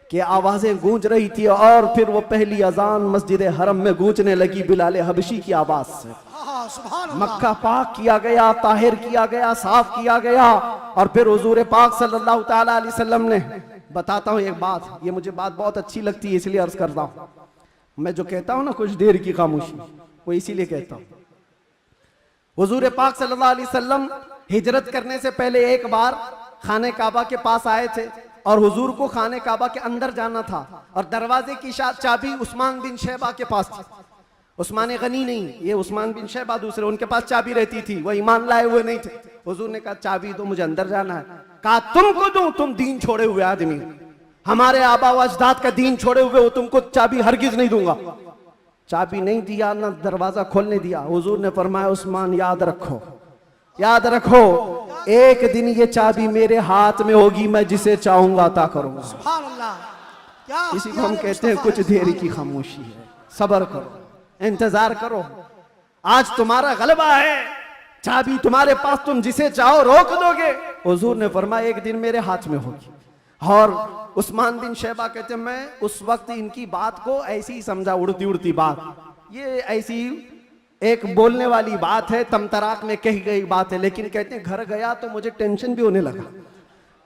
कि आवाजें गूंज रही थी। और फिर वो पहली अजान मस्जिद हरम में गूंजने लगी बिलाल हबशी की आवाज से। हाँ, सुभान अल्लाह। मक्का पाक किया गया, ताहिर किया गया, साफ किया गया। और फिर हुजूर पाक सल्लल्लाहु ताला अलैहि वसल्लम ने, बताता हूँ एक बात, ये मुझे बात बहुत अच्छी लगती है इसलिए अर्ज करता हूँ। मैं जो कहता हूँ ना कुछ देर की खामोशी, वो इसीलिए कहता हूँ। हुजूर पाक सल्लल्लाहु अलैहि वसल्लम हिजरत करने से पहले एक बार खाने काबा के पास आए थे, और हुजूर को खाने काबा के अंदर जाना था, और दरवाजे की चाबी उस्मान बिन शैबा के पास थी। उस्मान गनी नहीं, ये उस्मान बिन शैबा दूसरे, उनके पास चाबी रहती थी, वो ईमान लाए हुए नहीं थे। हुजूर ने कहा चाबी दो, मुझे अंदर जाना है। कहा तुमको दूं, तुम दीन छोड़े हुए आदमी, हमारे आबा व अजदाद का दीन छोड़े हुए हो, तुमको चाबी हरगिज नहीं दूंगा। चाबी नहीं दिया, ना दरवाजा खोलने दिया। हुजूर ने फरमाया उस्मान याद रखो, याद रखो, एक दिन ये चाबी मेरे हाथ में होगी, मैं जिसे चाहूंगा अता करूंगा। सुभान अल्लाह। क्या इसी को हम कहते हैं कुछ देर की खामोशी है। सब्र करो, इंतजार करो, आज तुम्हारा गलबा है, चाबी तुम्हारे पास, तुम जिसे चाहो रोक दोगे। हुजूर ने फरमाया एक दिन मेरे हाथ में होगी। और उस्मान बिन शैबा कहते मैं उस वक्त इनकी बात को ऐसी ही समझा, उड़ती उड़ती बात, ये ऐसी एक बोलने वाली बात है, तमतराक में कही गई बात है। लेकिन कहते हैं घर गया तो मुझे टेंशन भी होने लगा,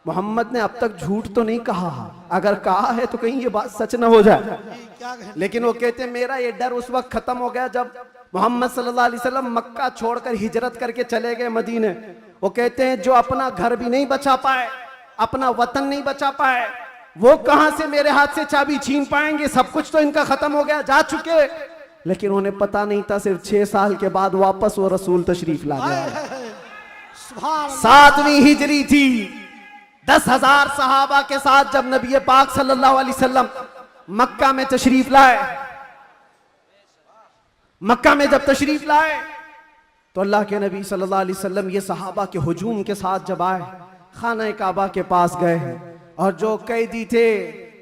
मोहम्मद ने अब तक झूठ तो नहीं कहा, अगर कहा है तो कहीं ये बात सच ना हो जाए। क्या कहने? लेकिन वो कहते हैं मेरा ये डर उस वक्त खत्म हो गया जब मोहम्मद सल्लल्लाहु अलैहि वसल्लम मक्का छोड़कर हिजरत करके चले गए मदीने। वो कहते हैं जो अपना घर भी नहीं बचा पाए, अपना वतन नहीं बचा पाए, वो कहां से मेरे हाथ से चाबी छीन पाएंगे, सब कुछ तो इनका खत्म हो गया, जा चुके। लेकिन उन्हें पता नहीं था सिर्फ 6 साल के बाद वापस वो रसूल तशरीफ ला गया। सुभान अल्लाह। 7वीं हिजरी थी, 10,000 सहाबा के साथ जब नबी पाक सल्लल्लाहु अलैहि वसल्लम मक्का में तशरीफ लाए, मक्का में जब तशरीफ लाए तो अल्लाह के नबी सल्लल्लाहु अलैहि वसल्लम ये सहाबा के हुजूम के साथ जब आए, खाना काबा के पास गए, और जो कैदी थे,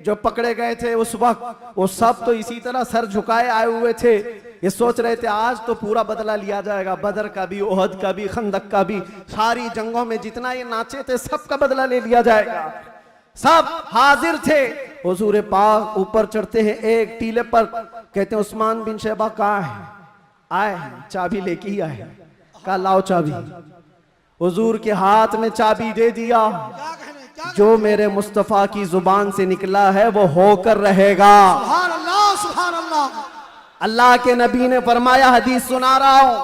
जो पकड़े गए थे उस वक्त, वो सब तो इसी तरह सर झुकाए आए हुए थे। ये सोच रहे थे आज तो पूरा बदला लिया जाएगा, बदर का भी, ओहद का भी, खंदक का भी, सारी जंगों में जितना ये नाचे थे सबका बदला ले लिया जाएगा। सब हाजिर थे। हुजूर पाक ऊपर चढ़ते हैं एक टीले पर, कहते हैं उस्मान बिन शैबा कहाँ है? आए, चाबी लेके ही आए। कहा लाओ चाबी। हुजूर के हाथ में चाबी दे दिया। क्या कहने? क्या जो मेरे मुस्तफा की जुबान से निकला है वो होकर रहेगा। सुभान अल्लाह, सुभान अल्लाह। अल्लाह के नबी ने फरमाया, हदीस सुना रहा हूं,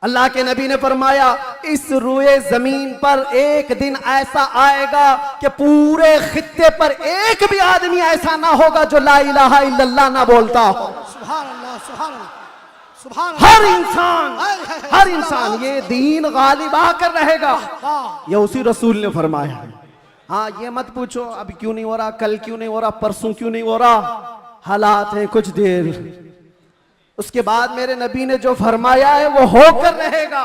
अल्लाह के नबी ने फरमाया इस रुए जमीन पर एक दिन ऐसा आएगा कि पूरे खित्ते पर एक भी आदमी ऐसा ना होगा जो ला इलाहा इल्लल्लाह ना बोलता हो। सुभान अल्लाह, सुभान अल्लाह, सुभान अल्लाह। हर इंसान ये दीन गालिब आकर रहेगा। वाह। ये उसी रसूल ने फरमाया। हाँ, ये मत पूछो अभी क्यों नहीं हो रहा, कल क्यों नहीं हो रहा, परसों क्यों नहीं हो रहा, हालात है कुछ देर। उसके बाद मेरे नबी ने जो फरमाया है वो होकर रहेगा।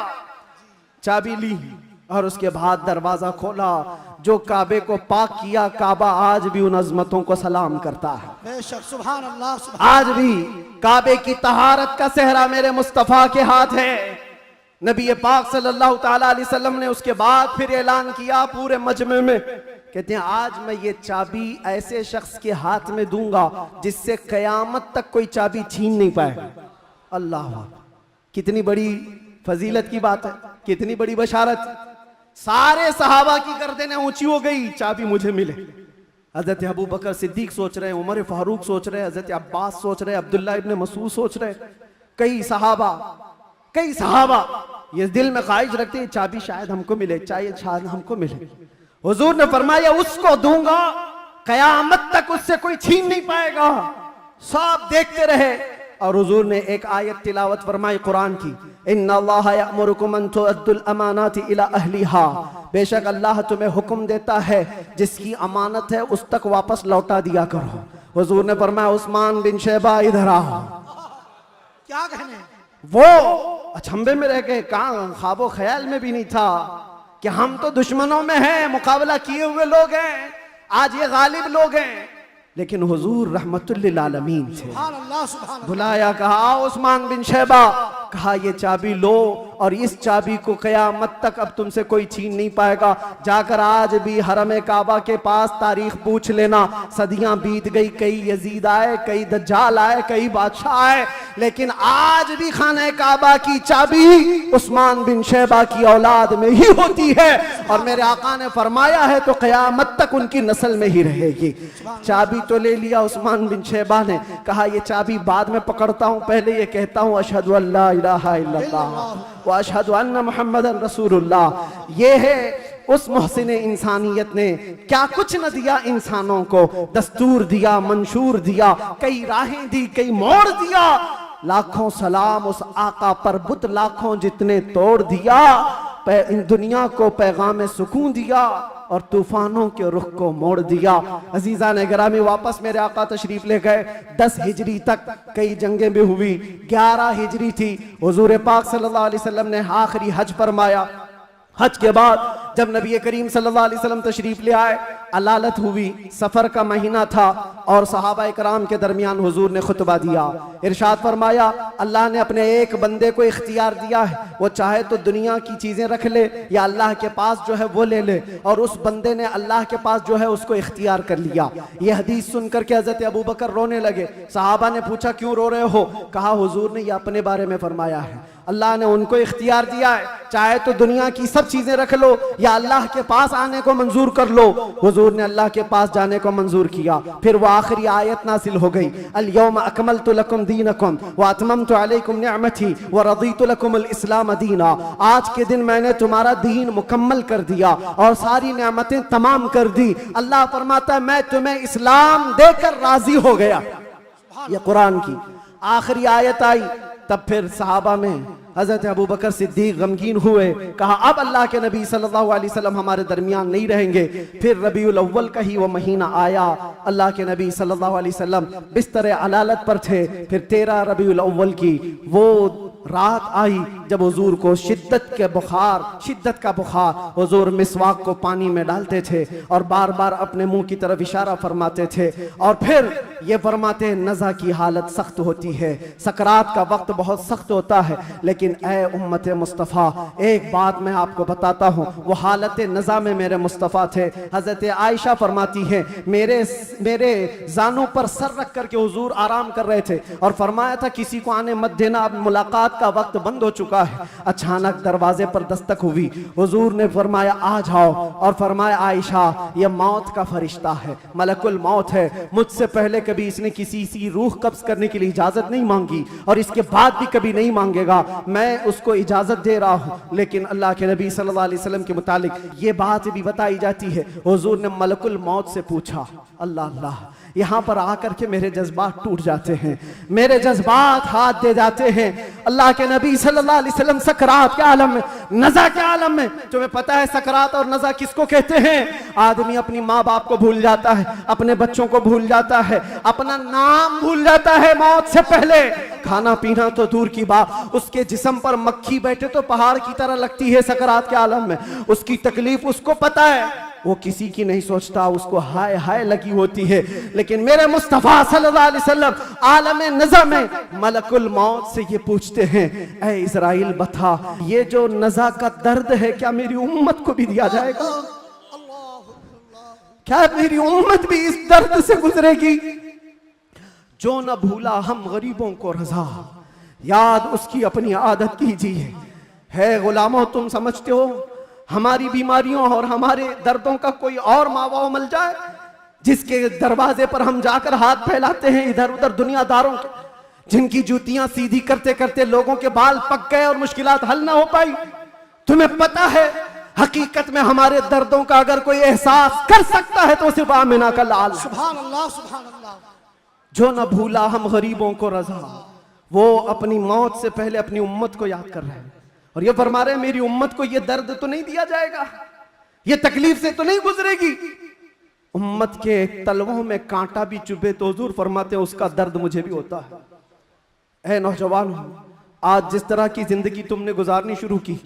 चाबी ली और उसके बाद दरवाजा खोला, जो काबे को पाक किया, काबा आज भी उन अजमतों को सलाम करता है। बेशक, सुभान अल्लाह, सुभान। आज भी काबे की तहारत का सेहरा मेरे मुस्तफा के हाथ है। नबी पाक सल्लल्लाहु ताला अलैहि वसल्लम ने उसके बाद फिर ऐलान किया पूरे मजमे में, कहते हैं आज मैं ये चाबी ऐसे शख्स के हाथ में दूंगा जिससे कयामत तक कोई चाबी छीन नहीं पाए। अल्लाह, कितनी बड़ी फजीलत की बात है, कितनी बड़ी बशारत। सारे सहाबा की गर्दनें ऊंची हो गई, चाबी मुझे मिले। हजरत अबू बकर सिद्दीक सोच रहे हैं, उमर फारूक सोच रहे हैं, हजरत अब्बास सोच रहे हैं, अब्दुल्ला इब्ने मसूद सोच रहे हैं, कई सहाबा ये दिल में ख्वाहिश रखते हैं चाबी शायद हमको मिले, शायद हमको मिले। हुजूर ने फरमाया उसको दूंगा, कयामत तक उससे कोई छीन नहीं पाएगा। सब देखते रहे और हुजूर ने एक आयत तिलावत फरमाई कुरान की, इन्नल्लाह यअमुरुकुम अन तुअद्दुल अमानाति इला अहलिहा, बेशक अल्लाह तुम्हें हुक्म देता है जिसकी अमानत है उस तक वापस लौटा दिया करो। हुजूर ने फरमाया उस्मान बिन शैबा इधर आओ। क्या कहने, वो अचंभे में रह गए, कहां ख्वाबो ख्याल में भी नहीं था कि हम तो दुश्मनों में हैं, मुकाबला किए हुए लोग हैं, आज ये गालिब लोग हैं, लेकिन हुजूर रहमतुल लिल आलमीन थे। सुभान अल्लाह, सुभान अल्लाह। बुलाया, कहा आओ उस्मान बिन शैबा, कहा ये चाबी लो और इस चाबी को क़यामत तक अब तुमसे कोई छीन नहीं पाएगा। जाकर आज भी हरम काबा के पास तारीख पूछ लेना, सदियां बीत गई, कई यजीद आए, कई दज्जाल आए, कई बादशाह आए, लेकिन आज भी खाने काबा की चाबी उस्मान बिन शैबा की औलाद में ही होती है और मेरे आका ने फरमाया है तो क़यामत तक उनकी नस्ल में ही रहेगी। चाबी तो ले लिया उस्मान बिन शैबा ने, कहा ये चाबी बाद में पकड़ता हूं, पहले ये कहता हूं अशहदु अल्ला इलाहा इल्लल्लाह व अशहदु अन्ना मुहम्मदन रसूलुल्लाह। ये है उस मोहसिन इंसानियत ने क्या कुछ न दिया इंसानों को, दस्तूर दिया, मंशूर दिया, कई राहें दी, कई मोड़ दिया, लाखों सलाम उस आका पर, बुत लाखों जितने तोड़ दिया, इन दुनिया को पैगाम सुकून दिया और तूफानों के रुख को मोड़ दिया। अजीजा ने गिरामी वापस मेरे आका तशरीफ ले गए। 10 हिजरी तक कई जंगें भी हुई, 11 हिजरी थी, हुजूर पाक सल्लल्लाहु अलैहि वसल्लम ने आखिरी हज फरमाया। हज के बाद जब नबी करीम सल्लल्लाहु अलैहि वसल्लम तशरीफ ले आए, अलालत हुई, सफर का महीना था और सहाबा इकराम के दरमियान हुजूर ने खुतबा दिया। इरशाद फरमाया अल्लाह ने अपने एक बंदे को इख्तियार दिया है, वो चाहे तो दुनिया की चीजें रख ले या अल्लाह के पास जो है वो ले ले, और उस बंदे ने अल्लाह के पास जो है उसको इख्तियार कर लिया। ये हदीस सुनकर के हजरत अबू बकर रोने लगे। सहाबा ने पूछा क्यों रो रहे हो? कहा हुजूर ने ये अपने बारे में फरमाया है, अल्लाह ने उनको इख्तियार दिया है, चाहे तो दुनिया की सब चीजें रख लो या अल्लाह के पास आने को मंजूर कर लो। हुजूर ने अल्लाह के पास जाने को मंजूर किया। फिर वो आखिरी आयत नासिल हो गई, अल यौम अकमलतु लकुम दीनकुम व अतममतु अलैकुम निअमती व रदीतु लकुमुल इस्लाम दीना। आज के दिन मैंने तुम्हारा दीन मुकम्मल कर दिया और सारी नेमतें तमाम कर दी। अल्लाह फरमाता है मैं तुम्हें इस्लाम देकर राजी हो गया। ये कुरान की आखिरी आयत आई। तब फिर सहाबा में हजरत अबू बकर सिद्दीक गमगीन हुए, कहा अब अल्लाह के नबी सल्लल्लाहु अलैहि वसल्लम हमारे दरमियान नहीं रहेंगे। फिर रबीउल अव्वल का ही वो महीना आया, अल्लाह के नबी सल्लल्लाहु अलैहि वसल्लम बिस्तर अलालत पर थे। फिर 13 रबीउल अव्वल की वो रात आई जब हुजूर को शिद्दत का बुखार, हुजूर मिसवाक को पानी में डालते थे और बार बार अपने मुंह की तरफ इशारा फरमाते थे और फिर ये फरमाते नज़ा की हालत सख्त होती है, सकरात का वक्त बहुत सख्त होता है, लेकिन ए उम्मत मुस्तफ़ा एक बात मैं आपको बताता हूँ, वो हालत नज़ा में मेरे मुस्तफ़ा थे। हज़रत आयशा फरमाती हैं मेरे जानों पर सर रख करके हुजूर आराम कर रहे थे और फरमाया था किसी को आने मत देना, अब मुलाकात का वक्त बंद हो चुका है। अचानक दरवाजे पर दस्तक हुई, हुजूर ने फरमाया आ जाओ और फरमाया आयशा ये मौत का फरिश्ता है, मलकुल मौत है, मुझसे पहले कभी इसने किसी की रूह कब्ज करने के लिए इजाजत नहीं मांगी और इसके बाद भी कभी नहीं मांगेगा, मैं उसको इजाजत दे रहा हूं। लेकिन अल्लाह के नबी सल्लल्लाहु अलैहि वसल्लम के मुतालिक ये बात भी बताई जाती है, हुजूर ने मलकुल मौत से पूछा। अल्लाह अल्लाह, यहाँ पर आकर के मेरे जज्बात टूट जाते हैं, मेरे जज्बात हाथ दे जाते हैं। अल्लाह के नबी सल्लल्लाहु अलैहि वसल्लम सकरात के आलम में, नज़ा के आलम में, तुम्हें पता है सकरात और नज़ा किसको कहते हैं? आदमी अपनी माँ बाप को भूल जाता है, अपने बच्चों को भूल जाता है, अपना नाम भूल जाता है मौत से पहले, खाना पीना तो दूर की बात, उसके जिस्म पर मक्खी बैठे तो पहाड़ की तरह लगती है सकरात के आलम में, उसकी तकलीफ उसको पता है, वो किसी की नहीं सोचता, उसको हाय हाय लगी होती है। लेकिन मेरे मुस्तफा सल्लल्लाहु अलैहि वसल्लम आलम नज़ा में मलकुल मौत से ये पूछते हैं, ऐ इज़राइल बता ये जो नज़ा का दर्द है क्या मेरी उम्मत को भी दिया जाएगा? क्या मेरी उम्मत भी इस दर्द से गुजरेगी? जो न भूला हम गरीबों को रजा, याद उसकी अपनी आदत कीजिए। है गुलामों, तुम समझते हो हमारी बीमारियों और हमारे दर्दों का कोई और मावा मिल जाए जिसके दरवाजे पर हम जाकर हाथ फैलाते हैं इधर उधर दुनियादारों के, जिनकी जूतियां सीधी करते करते लोगों के बाल पक गए और मुश्किलात हल ना हो पाई? तुम्हें पता है हकीकत में हमारे दर्दों का अगर कोई एहसास कर सकता है तो सिर्फ आमिना का लाल। सुभान अल्लाह, सुभान अल्लाह। जो न भूला हम गरीबों को रजा, वो अपनी मौत से पहले अपनी उम्मत को याद कर रहे हैं और ये फरमा रहे हैं मेरी उम्मत को ये दर्द तो नहीं दिया जाएगा, ये तकलीफ से तो नहीं गुजरेगी। उम्मत के तलवों में कांटा भी चुभे तो हुजूर फरमाते हैं उसका दर्द मुझे भी होता है। ऐ नौजवान, आज जिस तरह की जिंदगी तुमने गुजारनी शुरू की,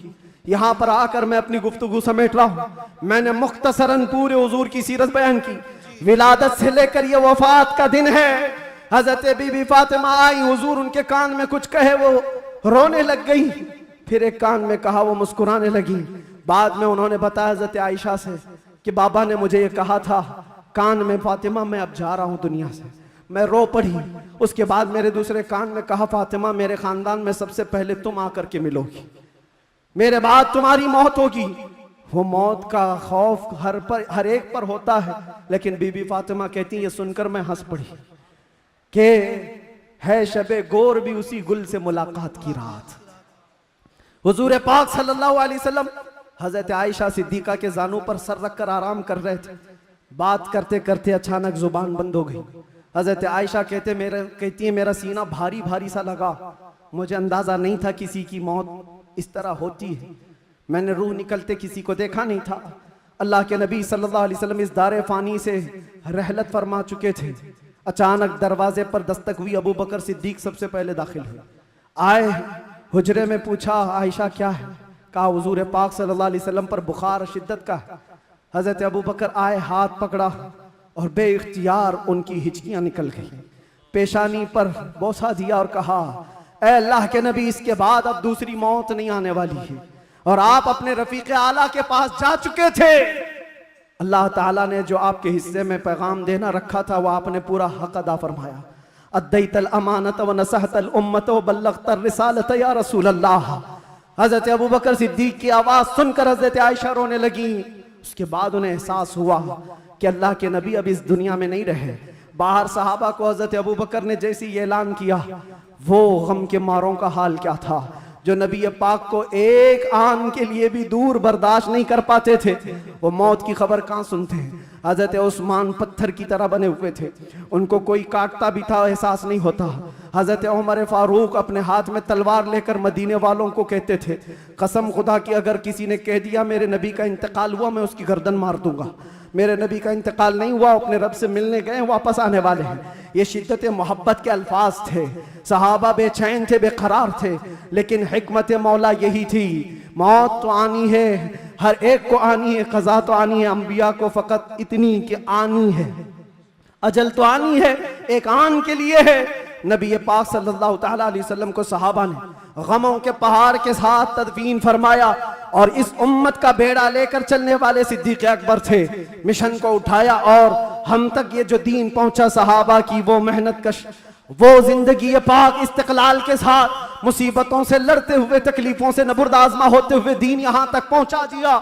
यहां पर आकर मैं अपनी गुफ्तगू समेट रहा हूं। मैंने मुख्तसरन पूरे हुजूर की सीरत बयान की। विलादत से लेकर ये वफात का दिन है। हजरत बीबी फातिमा आई, हुजूर उनके कान में कुछ कहे, वो रोने लग गई, फिर एक कान में कहा, वो मुस्कुराने लगी। बाद में उन्होंने बताया हजरत आयशा से कि बाबा ने मुझे ये कहा था कान में, फातिमा मैं अब जा रहा हूं दुनिया से। मैं रो पड़ी। उसके बाद मेरे दूसरे कान में कहा, फातिमा मेरे खानदान में सबसे पहले तुम आकर के मिलोगी, मेरे बाद तुम्हारी मौत होगी। वो मौत का खौफ हर एक पर होता है, लेकिन बीबी फातिमा कहती ये सुनकर मैं हंस पड़ी कि है शबे गोर भी उसी गुल से मुलाकात की रात। हुजूर पाक सल्लल्लाहु अलैहि वसल्लम हजरत आयशा सिद्दीका के जानू पर सर रखकर आराम कर रहे थे। बात करते करते अचानक जुबान बंद हो गई। हजरत आयशा कहती है मेरा सीना भारी भारी सा लगा, मुझे अंदाजा नहीं था किसी की मौत इस तरह होती है। मैंने रूह निकलते किसी को देखा नहीं था। अल्लाह के नबी सल्लल्लाहु अलैहि वसल्लम इस दारे फानी से रहलत फरमा चुके थे। अचानक दरवाजे पर दस्तक हुई। अबू बकर सिद्दीक सबसे पहले दाखिल हुए। आए, हुजरे में पूछा आयशा क्या है? कहा हुजूर पाक सल्लल्लाहु अलैहि वसल्लम पर बुखार शिद्दत का है। हजरत अबू बकर आए, हाथ पकड़ा और बेइख्तियार उनकी हिचकियां निकल गई। पेशानी पर बोसा दिया और कहा, ऐ अल्लाह के नबी, इसके बाद अब दूसरी मौत नहीं आने वाली है और आप अपने रफीक आला के पास जा चुके थे। अल्लाह ताला ने जो आपके हिस्से में पैगाम देना रखा था वो आपने पूरा हक अदा फरमाया। अद्दैतल अमानत व नसहतल उम्मत व बल्लगतर रिसालत या रसूल अल्लाह। हजरत अबू बकर सिद्दीक की आवाज सुनकर हजरत आयशा रोने लगी। उसके बाद उन्हें एहसास हुआ कि अल्लाह के नबी अब इस दुनिया में नहीं रहे। बाहर सहाबा को हजरत अबू बकर ने जैसे ये ऐलान किया, वो गम के मारों का हाल क्या था जो नबी पाक को एक आन के लिए भी दूर बर्दाश्त नहीं कर पाते थे। वो मौत की खबर कहाँ सुनते हैं। हजरत उस्मान पत्थर की तरह बने हुए थे, उनको कोई काटता भी था एहसास नहीं होता। हजरत उमर फारूक अपने हाथ में तलवार लेकर मदीने वालों को कहते थे, कसम खुदा की अगर किसी ने कह दिया मेरे नबी का इंतकाल हुआ मैं उसकी गर्दन मार दूंगा। मेरे नबी का इंतकाल नहीं हुआ, अपने रब से मिलने गए, वापस आने वाले हैं। ये शिद्दत मोहब्बत के अल्फाज थे। सहाबा बेचैन थे, बेकरार थे, लेकिन हिकमत मौला यही थी, मौत तो आनी है, हर एक को आनी है, कज़ा तो आनी है, अंबिया को फकत इतनी कि आनी है, अजल तो आनी है, एक आन के लिए है। नबी पाक सल्लल्लाहु ताला अलैहि वसल्लम को सहाबा ने गमों के पहाड़ के साथ तदफीन फरमाया और इस उम्मत का बेड़ा लेकर चलने वाले सिद्दीक अकबर थे। मिशन को उठाया और हम तक ये जो दीन पहुंचा, सहाबा की वो मेहनत कश, वो जिंदगी पाक इस्तिकलाल के साथ मुसीबतों से लड़ते हुए, तकलीफों से नबुर्दाजमा होते हुए दीन यहां तक पहुंचा दिया।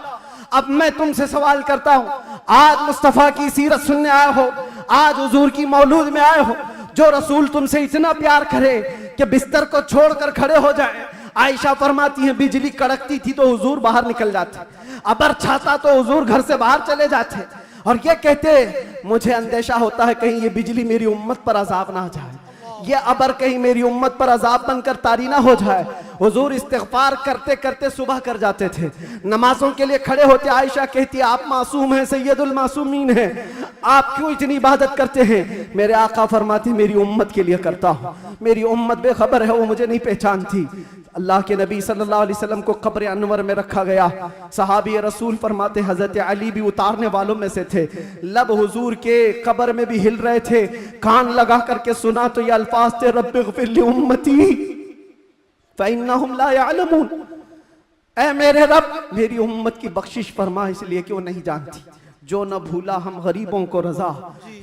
अब मैं तुमसे सवाल करता हूं, आज मुस्तफा की सीरत सुनने आए हो, आज हुजूर की मौलूद में आए हो, जो रसूल तुमसे इतना प्यार करे कि बिस्तर को छोड़कर खड़े हो जाए। आयशा फरमाती है बिजली कड़कती थी तो हुजूर बाहर निकल जाते, अबर छाता तो हुजूर घर से बाहर चले जाते और ये कहते मुझे अंदेशा होता है कहीं ये बिजली मेरी उम्मत पर अजाब ना आ जाए, ये अबर कहीं मेरी उम्मत पर अजाब बनकर तारी ना हो जाए। हुजूर इस्तिग़फ़ार करते करते सुबह कर जाते थे, नमाजों के लिए खड़े होते। आयशा कहती आप मासूम हैं, सैयदुल मासूमीन हैं, आप क्यों इतनी इबादत करते हैं? मेरे आका फरमाते मेरी उम्मत के लिए करता हूँ, मेरी उम्मत बेखबर है, वो मुझे नहीं पहचानती। अल्लाह के नबी सल्लल्लाहु अलैहि वसल्लम को कब्र अनवर में रखा गया। सहाबी रसूल फरमाते हजरत अली भी उतारने वालों में से थे। लब हुजूर के कब्र में भी हिल रहे थे, कान लगा करके सुना तो ये अल्फाज थे, रब्बिग़फ़िर ली उम्मती फ़इन्नहुम ला यअलमून। ऐ मेरे रब मेरी उम्मत की बख्शिश फरमा, इसलिए कि वो नहीं जानती। जो न भूला हम गरीबों को रजा,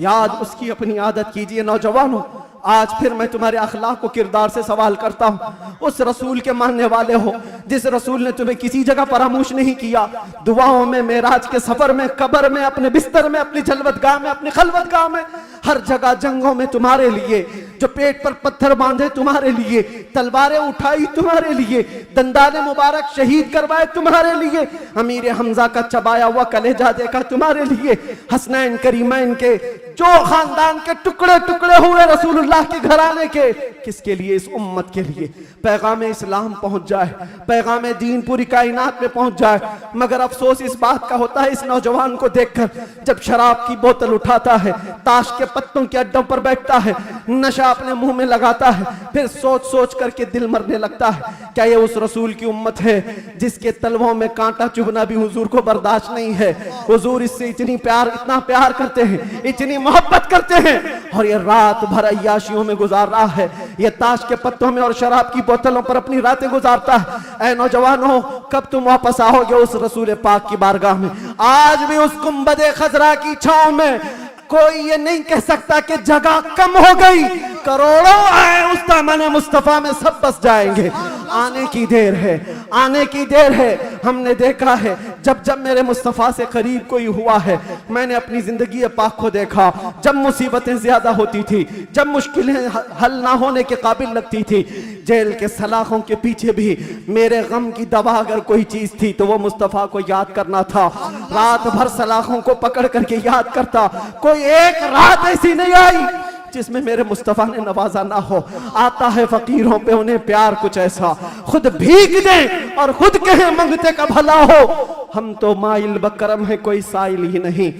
याद उसकी अपनी आदत कीजिए। नौजवानों, आज फिर मैं तुम्हारे अखलाक को किरदार से सवाल करता हूँ। उस रसूल के मानने वाले हो जिस रसूल ने तुम्हें किसी जगह फरामोश नहीं किया, दुआओं में, मेराज के सफर में, कब्र में, अपने बिस्तर में, अपनी जलवतगाह में, अपनी खलवतगाह में, हर जगह जंगों में तुम्हारे लिए, जो पेट पर पत्थर बांधे तुम्हारे लिए, तलवारें उठाई तुम्हारे लिए, दंदाने मुबारक शहीद करवाए तुम्हारे लिए, अमीर हमजा का चबाया हुआ कलेजा देखा तुम्हारे लिए, हसनैन करीमैन के जो खानदान के टुकड़े टुकड़े हुए रसूलुल्लाह के घराने के, किसके लिए? इस उम्मत के लिए पैगाम इस्लाम पहुंच जाए, पैगाम दीन पूरी कायनात में पहुंच जाए। मगर अफसोस इस बात का होता है इस नौजवान को देखकर, जब शराब की बोतल उठाता है, ताश के पत्तों के अड्डों पर बैठता है, नशा अपने मुंह में लगाता है, फिर सोच सोच करके दिल मरने लगता है। क्या ये उस रसूल की उम्मत है जिसके तलवों में कांटा चुभना भी हुजूर को बर्दाश्त नहीं है? हुजूर इससे इतना प्यार करते हैं, इतनी मोहब्बत करते हैं, और ये रात भर अय्याशियों में गुजार रहा है, ये ताश के पत्तों में और शराब की बोतलों पर अपनी रातें गुजारता है। ऐ नौजवानों, कब तुम वापस आओगे उस रसूल पाक की बारगाह में? आज भी उस गुंबदे खजरा की छांव में कोई ये नहीं कह सकता कि जगह कम हो गई, करोड़ों आए उस दामन मुस्तफा में सब बस जाएंगे। आने की देर है, आने की देर है। हमने देखा है जब जब मेरे मुस्तफा से करीब कोई हुआ है, मैंने अपनी जिंदगी पाक को देखा। जब मुसीबतें ज्यादा होती थी, जब मुश्किलें हल ना होने के काबिल लगती थी, जेल के सलाखों के पीछे भी मेरे गम की दवा अगर कोई चीज थी तो वो मुस्तफा को याद करना था। रात भर सलाखों को पकड़ करके याद करता। कोई एक रात ऐसी नहीं आई जिसमें मेरे मुस्तफा ने नवाजा ना हो। आता है फकीरों पे उन्हें प्यार कुछ ऐसा, खुद भीख दें और खुद कहें मंगते का भला हो। हम तो माइल बकरम है, कोई साइल ही नहीं।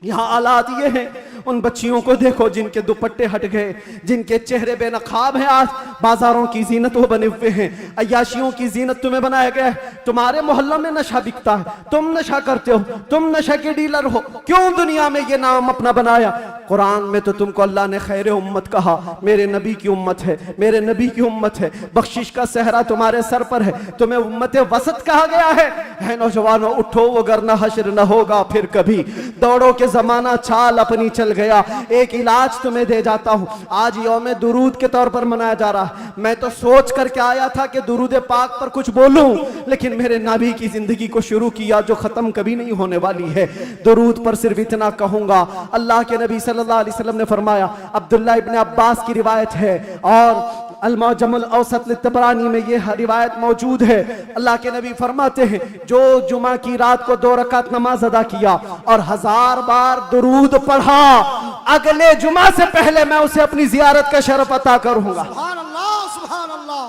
यहाँ हालात ये हैं, उन बच्चियों को देखो जिनके दुपट्टे हट गए, जिनके चेहरे बेनकाब हैं। आज बाजारों की जीनत वो बने हुए हैं, अय्याशियों की जीनत तुम्हें बनाया गया है। तुम्हारे मोहल्लों में नशा बिकता है, तुम नशा करते हो, तुम नशा के डीलर हो। क्यों दुनिया में ये नाम अपना बनाया? कुरान में तो तुमको अल्लाह ने खैर उम्मत कहा, मेरे नबी की उम्मत है, मेरे नबी की उम्मत है। बख्शिश का सहरा तुम्हारे सर पर है, तुम्हें उम्मत वसत कहा गया है। नौजवानों उठो, वगरना हश्र न होगा फिर कभी। दौड़ो के जमाना चाल अपनी चल गया। एक इलाज तुम्हें दे जाता हूं। आज यौम दुरूद के तौर पर मनाया जा रहा है। मैं तो सोच करके आया था कि दुरूद पाक पर कुछ बोलूं, लेकिन मेरे नबी की जिंदगी को शुरू किया जो खत्म कभी नहीं होने वाली है। दुरूद पर सिर्फ इतना कहूंगा, अल्लाह के नबी सल्लल्लाहु अलैहि वसल्लम ने फरमाया, अब्दुल्लाह इब्न अब्बास की रिवायत है और अल-मुअज्जमुल औसत लित-तबरानी में यह रिवायत मौजूद है। अल्लाह के नबी फरमाते हैं, जो जुमा की रात को 2 रकात नमाज अदा किया और 1000 बार दुरूद पढ़ा, अगले जुमा से पहले मैं उसे अपनी जियारत का शरफ अता करूंगा। सुभान अल्लाह, सुभान अल्लाह।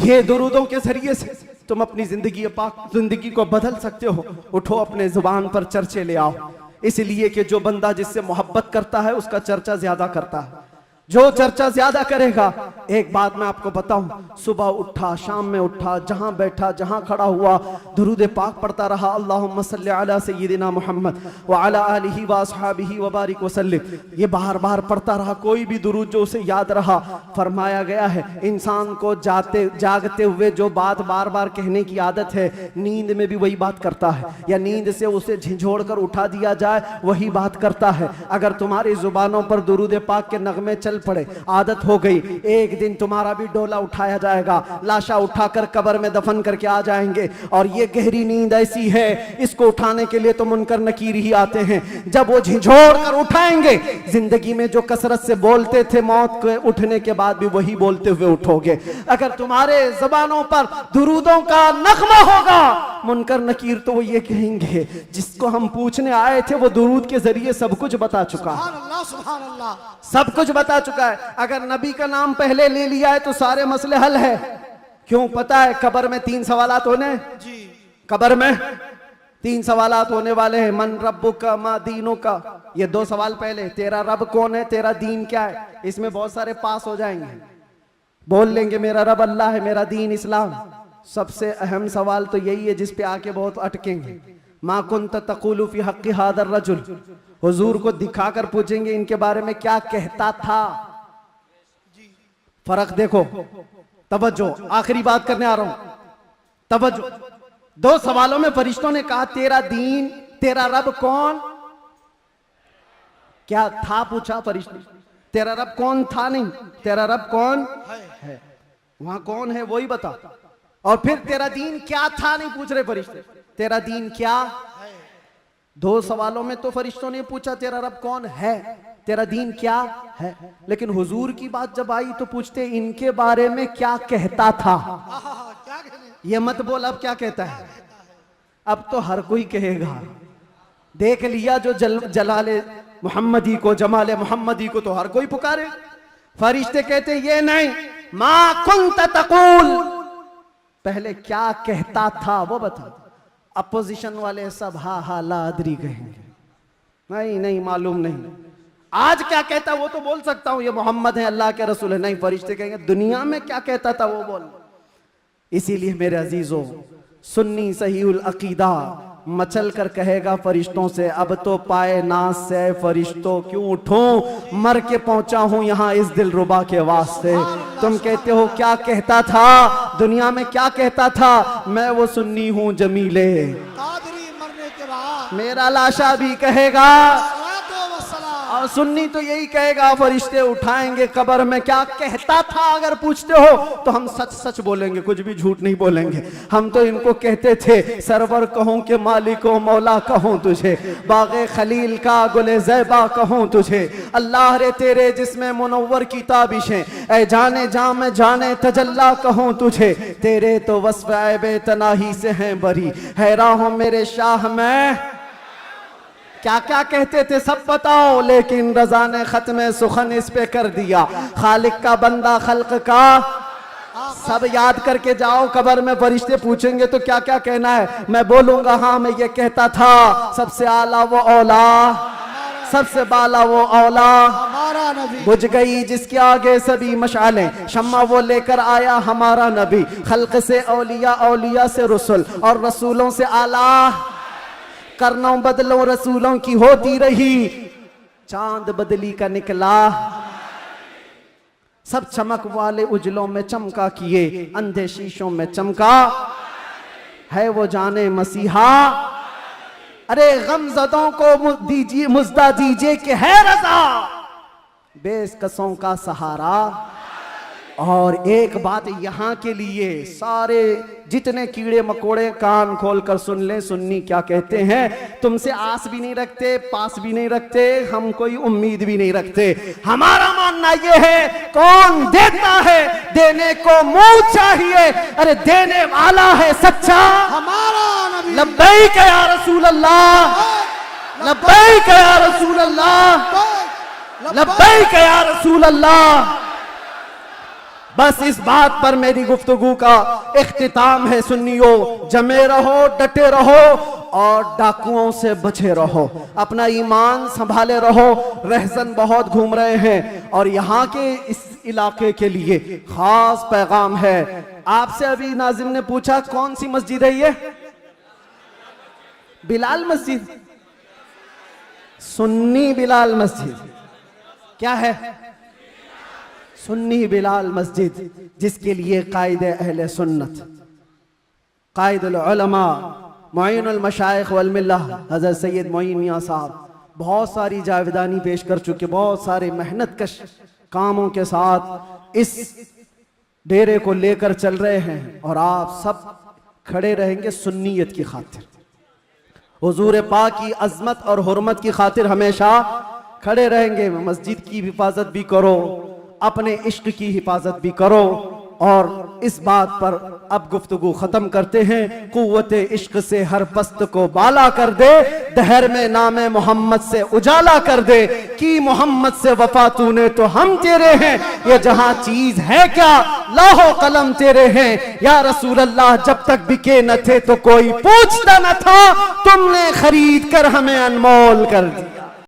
ये दुरूदों के जरिए से तुम अपनी जिंदगी को बदल सकते हो। उठो, अपने जुबान पर चर्चे ले आओ, इसलिए कि जो बंदा जिससे मोहब्बत करता है उसका चर्चा ज्यादा करता है। जो चर्चा ज्यादा करेगा, एक बात मैं आपको बताऊं, सुबह उठा, शाम में उठा, जहां बैठा, जहां खड़ा हुआ, दुरूद पाक पढ़ता रहा, अल्लाहुम्मा सल्ली अला सय्यिदिना मुहम्मद व अला आलिहि व अस्हाबिहि व बारिक वसल्लिम। ये बार बार पढ़ता रहा, कोई भी दुरूद जो उसे याद रहा। फरमाया गया है, इंसान को जागते हुए जो बात बार बार कहने की आदत है, नींद में भी वही बात करता है, या नींद से उसे झिझोड़ कर उठा दिया जाए वही बात करता है। अगर तुम्हारी जुबानों पर दुरूद पाक के नगमे चल पड़े, आदत हो गई, एक दिन तुम्हारा भी डोला उठाया जाएगा, लाशा उठाकर कब्र में दफन करके आ जाएंगे। और ये गहरी नींद ऐसी है, इसको उठाने के लिए तो मुनकर नकीर ही आते हैं। जब वो झिझोड़ कर उठाएंगे, जिंदगी में जो कसरत से बोलते थे, मौत के उठने के बाद भी वही बोलते हुए उठोगे। अगर तुम्हारे जबानों पर दुरूदों का नगमा होगा, मुनकर नकीर तो वो ये कहेंगे, जिसको हम पूछने आए थे वो दुरूद के जरिए सब कुछ बता चुका है, सुभान अल्लाह, सुभान अल्लाह। सब कुछ बता चुका है। अगर नबी का नाम पहले ले लिया है तो सारे मसले हल है। क्यों? पता है कब्र में 3 सवालात होने, जी, कब्र में 3 सवालात होने वाले हैं। मन रब्बुका मा दीनुका, ये 2 सवाल पहले, तेरा रब कौन है, तेरा दीन क्या है। इसमें बहुत सारे पास हो जाएंगे, बोल लेंगे मेरा रब अल्लाह है, मेरा दीन इस्लाम। सबसे अहम सवाल तो यही है जिस पे आके बहुत अटकेंगे। मा कुंत तक़ूलु फी हक़्क़ि हादर रजुल, हुजूर को दिखाकर पूछेंगे इनके बारे में क्या कहता था। फर्क देखो, तवज्जो, आखिरी बात करने आ रहा हूं, तवज्जो। 2 सवालों में फरिश्तों ने कहा तेरा दीन, तेरा रब कौन, क्या था पूछा फरिश्ते, तेरा रब कौन था नहीं, तेरा रब कौन है, वहां कौन है वही बता। और फिर तेरा दीन क्या था नहीं पूछ रहे फरिश्ते, तेरा दीन क्या है। 2 सवालों में तो फरिश्तों ने पूछा तेरा रब कौन है, तेरा दीन क्या है, लेकिन हुजूर की बात जब आई तो पूछते इनके बारे में क्या कहता था। क्या कहने, ये मत बोल अब क्या कहता है, अब तो हर कोई कहेगा। देख लिया जो जलाले मोहम्मदी को, जमाले मोहम्मदी को तो हर कोई पुकारे। फरिश्ते कहते ये नहीं, मा कुंत तकूल, पहले क्या कहता था वो बता। अपोजिशन वाले सब हा हा ला अदरी कहेंगे, नहीं नहीं मालूम नहीं। आज क्या कहता वो तो बोल सकता हूं, ये मोहम्मद है, अल्लाह के रसूल है। नहीं, फरिश्ते कहेंगे दुनिया में क्या कहता था वो बोल। इसीलिए मेरे अजीजों, सुन्नी सहीउल अकीदा मचल कर कहेगा फरिश्तों से, अब तो पाए नाज से फरिश्तों क्यों उठूं, मर के पहुंचा हूं यहां इस दिलरुबा के वास्ते। तुम कहते हो क्या कहता था, दुनिया में क्या कहता था, मैं वो सुन्नी हूं जमीले, कादरी मरने के बाद मेरा लाशा भी कहेगा। सलातो व सलाम। और सुन्नी तो यही कहेगा, फरिश्ते उठाएंगे कब्र में क्या कहता था। अगर पूछते हो तो हम सच सच बोलेंगे, कुछ भी झूठ नहीं बोलेंगे। हम तो इनको कहते थे सरवर कहूं कि मालिको मौला कहूं तुझे, बागे खलील का गुले ज़ैबा कहूं तुझे, अल्लाह रे तेरे जिसमें मुनव्वर की ताबिशें, ऐ जाने जाम जाने तजल्ला कहूं तुझे, तेरे तो वस्फ़ ऐबे तनाही से हैं बरी, हैरान हो मेरे शाह मैं। क्या क्या कहते थे सब बताओ, लेकिन रज़ा ने ख़त्म सुखन इस पे कर दिया। खालिक का बंदा खल्क का, सब याद करके जाओ। कब्र में फरिश्ते पूछेंगे तो क्या क्या कहना है, मैं बोलूंगा हाँ मैं ये कहता था, सबसे आला वो औला, सबसे बाला वो औला, हमारा नबी, बुझ गई जिसके आगे सभी मशालें, शम्मा वो लेकर आया हमारा नबी, खल्क से औलिया, औलिया से रसूल, और रसूलों से आला, करनों बदलों रसूलों की होती रही, चांद बदली का निकला, सब चमक वाले उजलों में चमका किए, अंधे शीशों में चमका, है वो जाने मसीहा। अरे गमज़दों को दीजिए मुज़्दा दीजिए कि है रज़ा, बेकसों का सहारा। और एक बात यहाँ के लिए, सारे जितने कीड़े मकोड़े कान खोल कर सुन ले, सुन्नी क्या कहते हैं। तुमसे आस भी नहीं रखते, पास भी नहीं रखते, हम कोई उम्मीद भी नहीं रखते। हमारा मानना यह है कौन देता है, देने को मुंह चाहिए, अरे देने वाला है सच्चा हमारा नबी। लब्बैक या रसूल अल्लाह, लब्बैक या रसूल अल्लाह, लब्बैक या रसूल अल्लाह। बस इस बात पर मेरी गुफ्तगू का इख्तिताम है। सुन्नियों, जमे रहो, डटे रहो और डाकुओं से बचे रहो, अपना ईमान संभाले रहो। रहजन बहुत घूम रहे हैं और यहाँ के इस इलाके के लिए खास पैगाम है। आपसे अभी नाजिम ने पूछा कौन सी मस्जिद है ये, बिलाल मस्जिद, सुन्नी बिलाल मस्जिद। क्या है? सुन्नी बिलाल मस्जिद, जिसके लिए कायदे अहले सुन्नत, कायदुल उलमा, मुईनुल मशाइख वल मिल्लह हज़रत सैयद मोइन मियां साहब बहुत सारी जावेदानी पेश कर चुके, बहुत सारे मेहनत कश कामों के साथ इस डेरे को लेकर चल रहे हैं। और आप सब खड़े रहेंगे सुन्नियत की खातिर, हुजूर पाक की अजमत और हुर्मत की खातिर हमेशा खड़े रहेंगे। मस्जिद की हिफाजत भी करो, अपने इश्क की हिफाजत भी करो। और इस बात पर अब गुफ्तगू खत्म करते हैं। कुव्वते इश्क से हर पस्त को बाला कर दे, दहर में नामे मोहम्मद से उजाला कर दे, कि मोहम्मद से वफा तूने तो हम तेरे हैं, ये जहां चीज है क्या लाहो कलम तेरे हैं। या रसूल अल्लाह, जब तक बिके न थे तो कोई पूछता न था, तुमने खरीद कर हमें अनमोल कर दिया।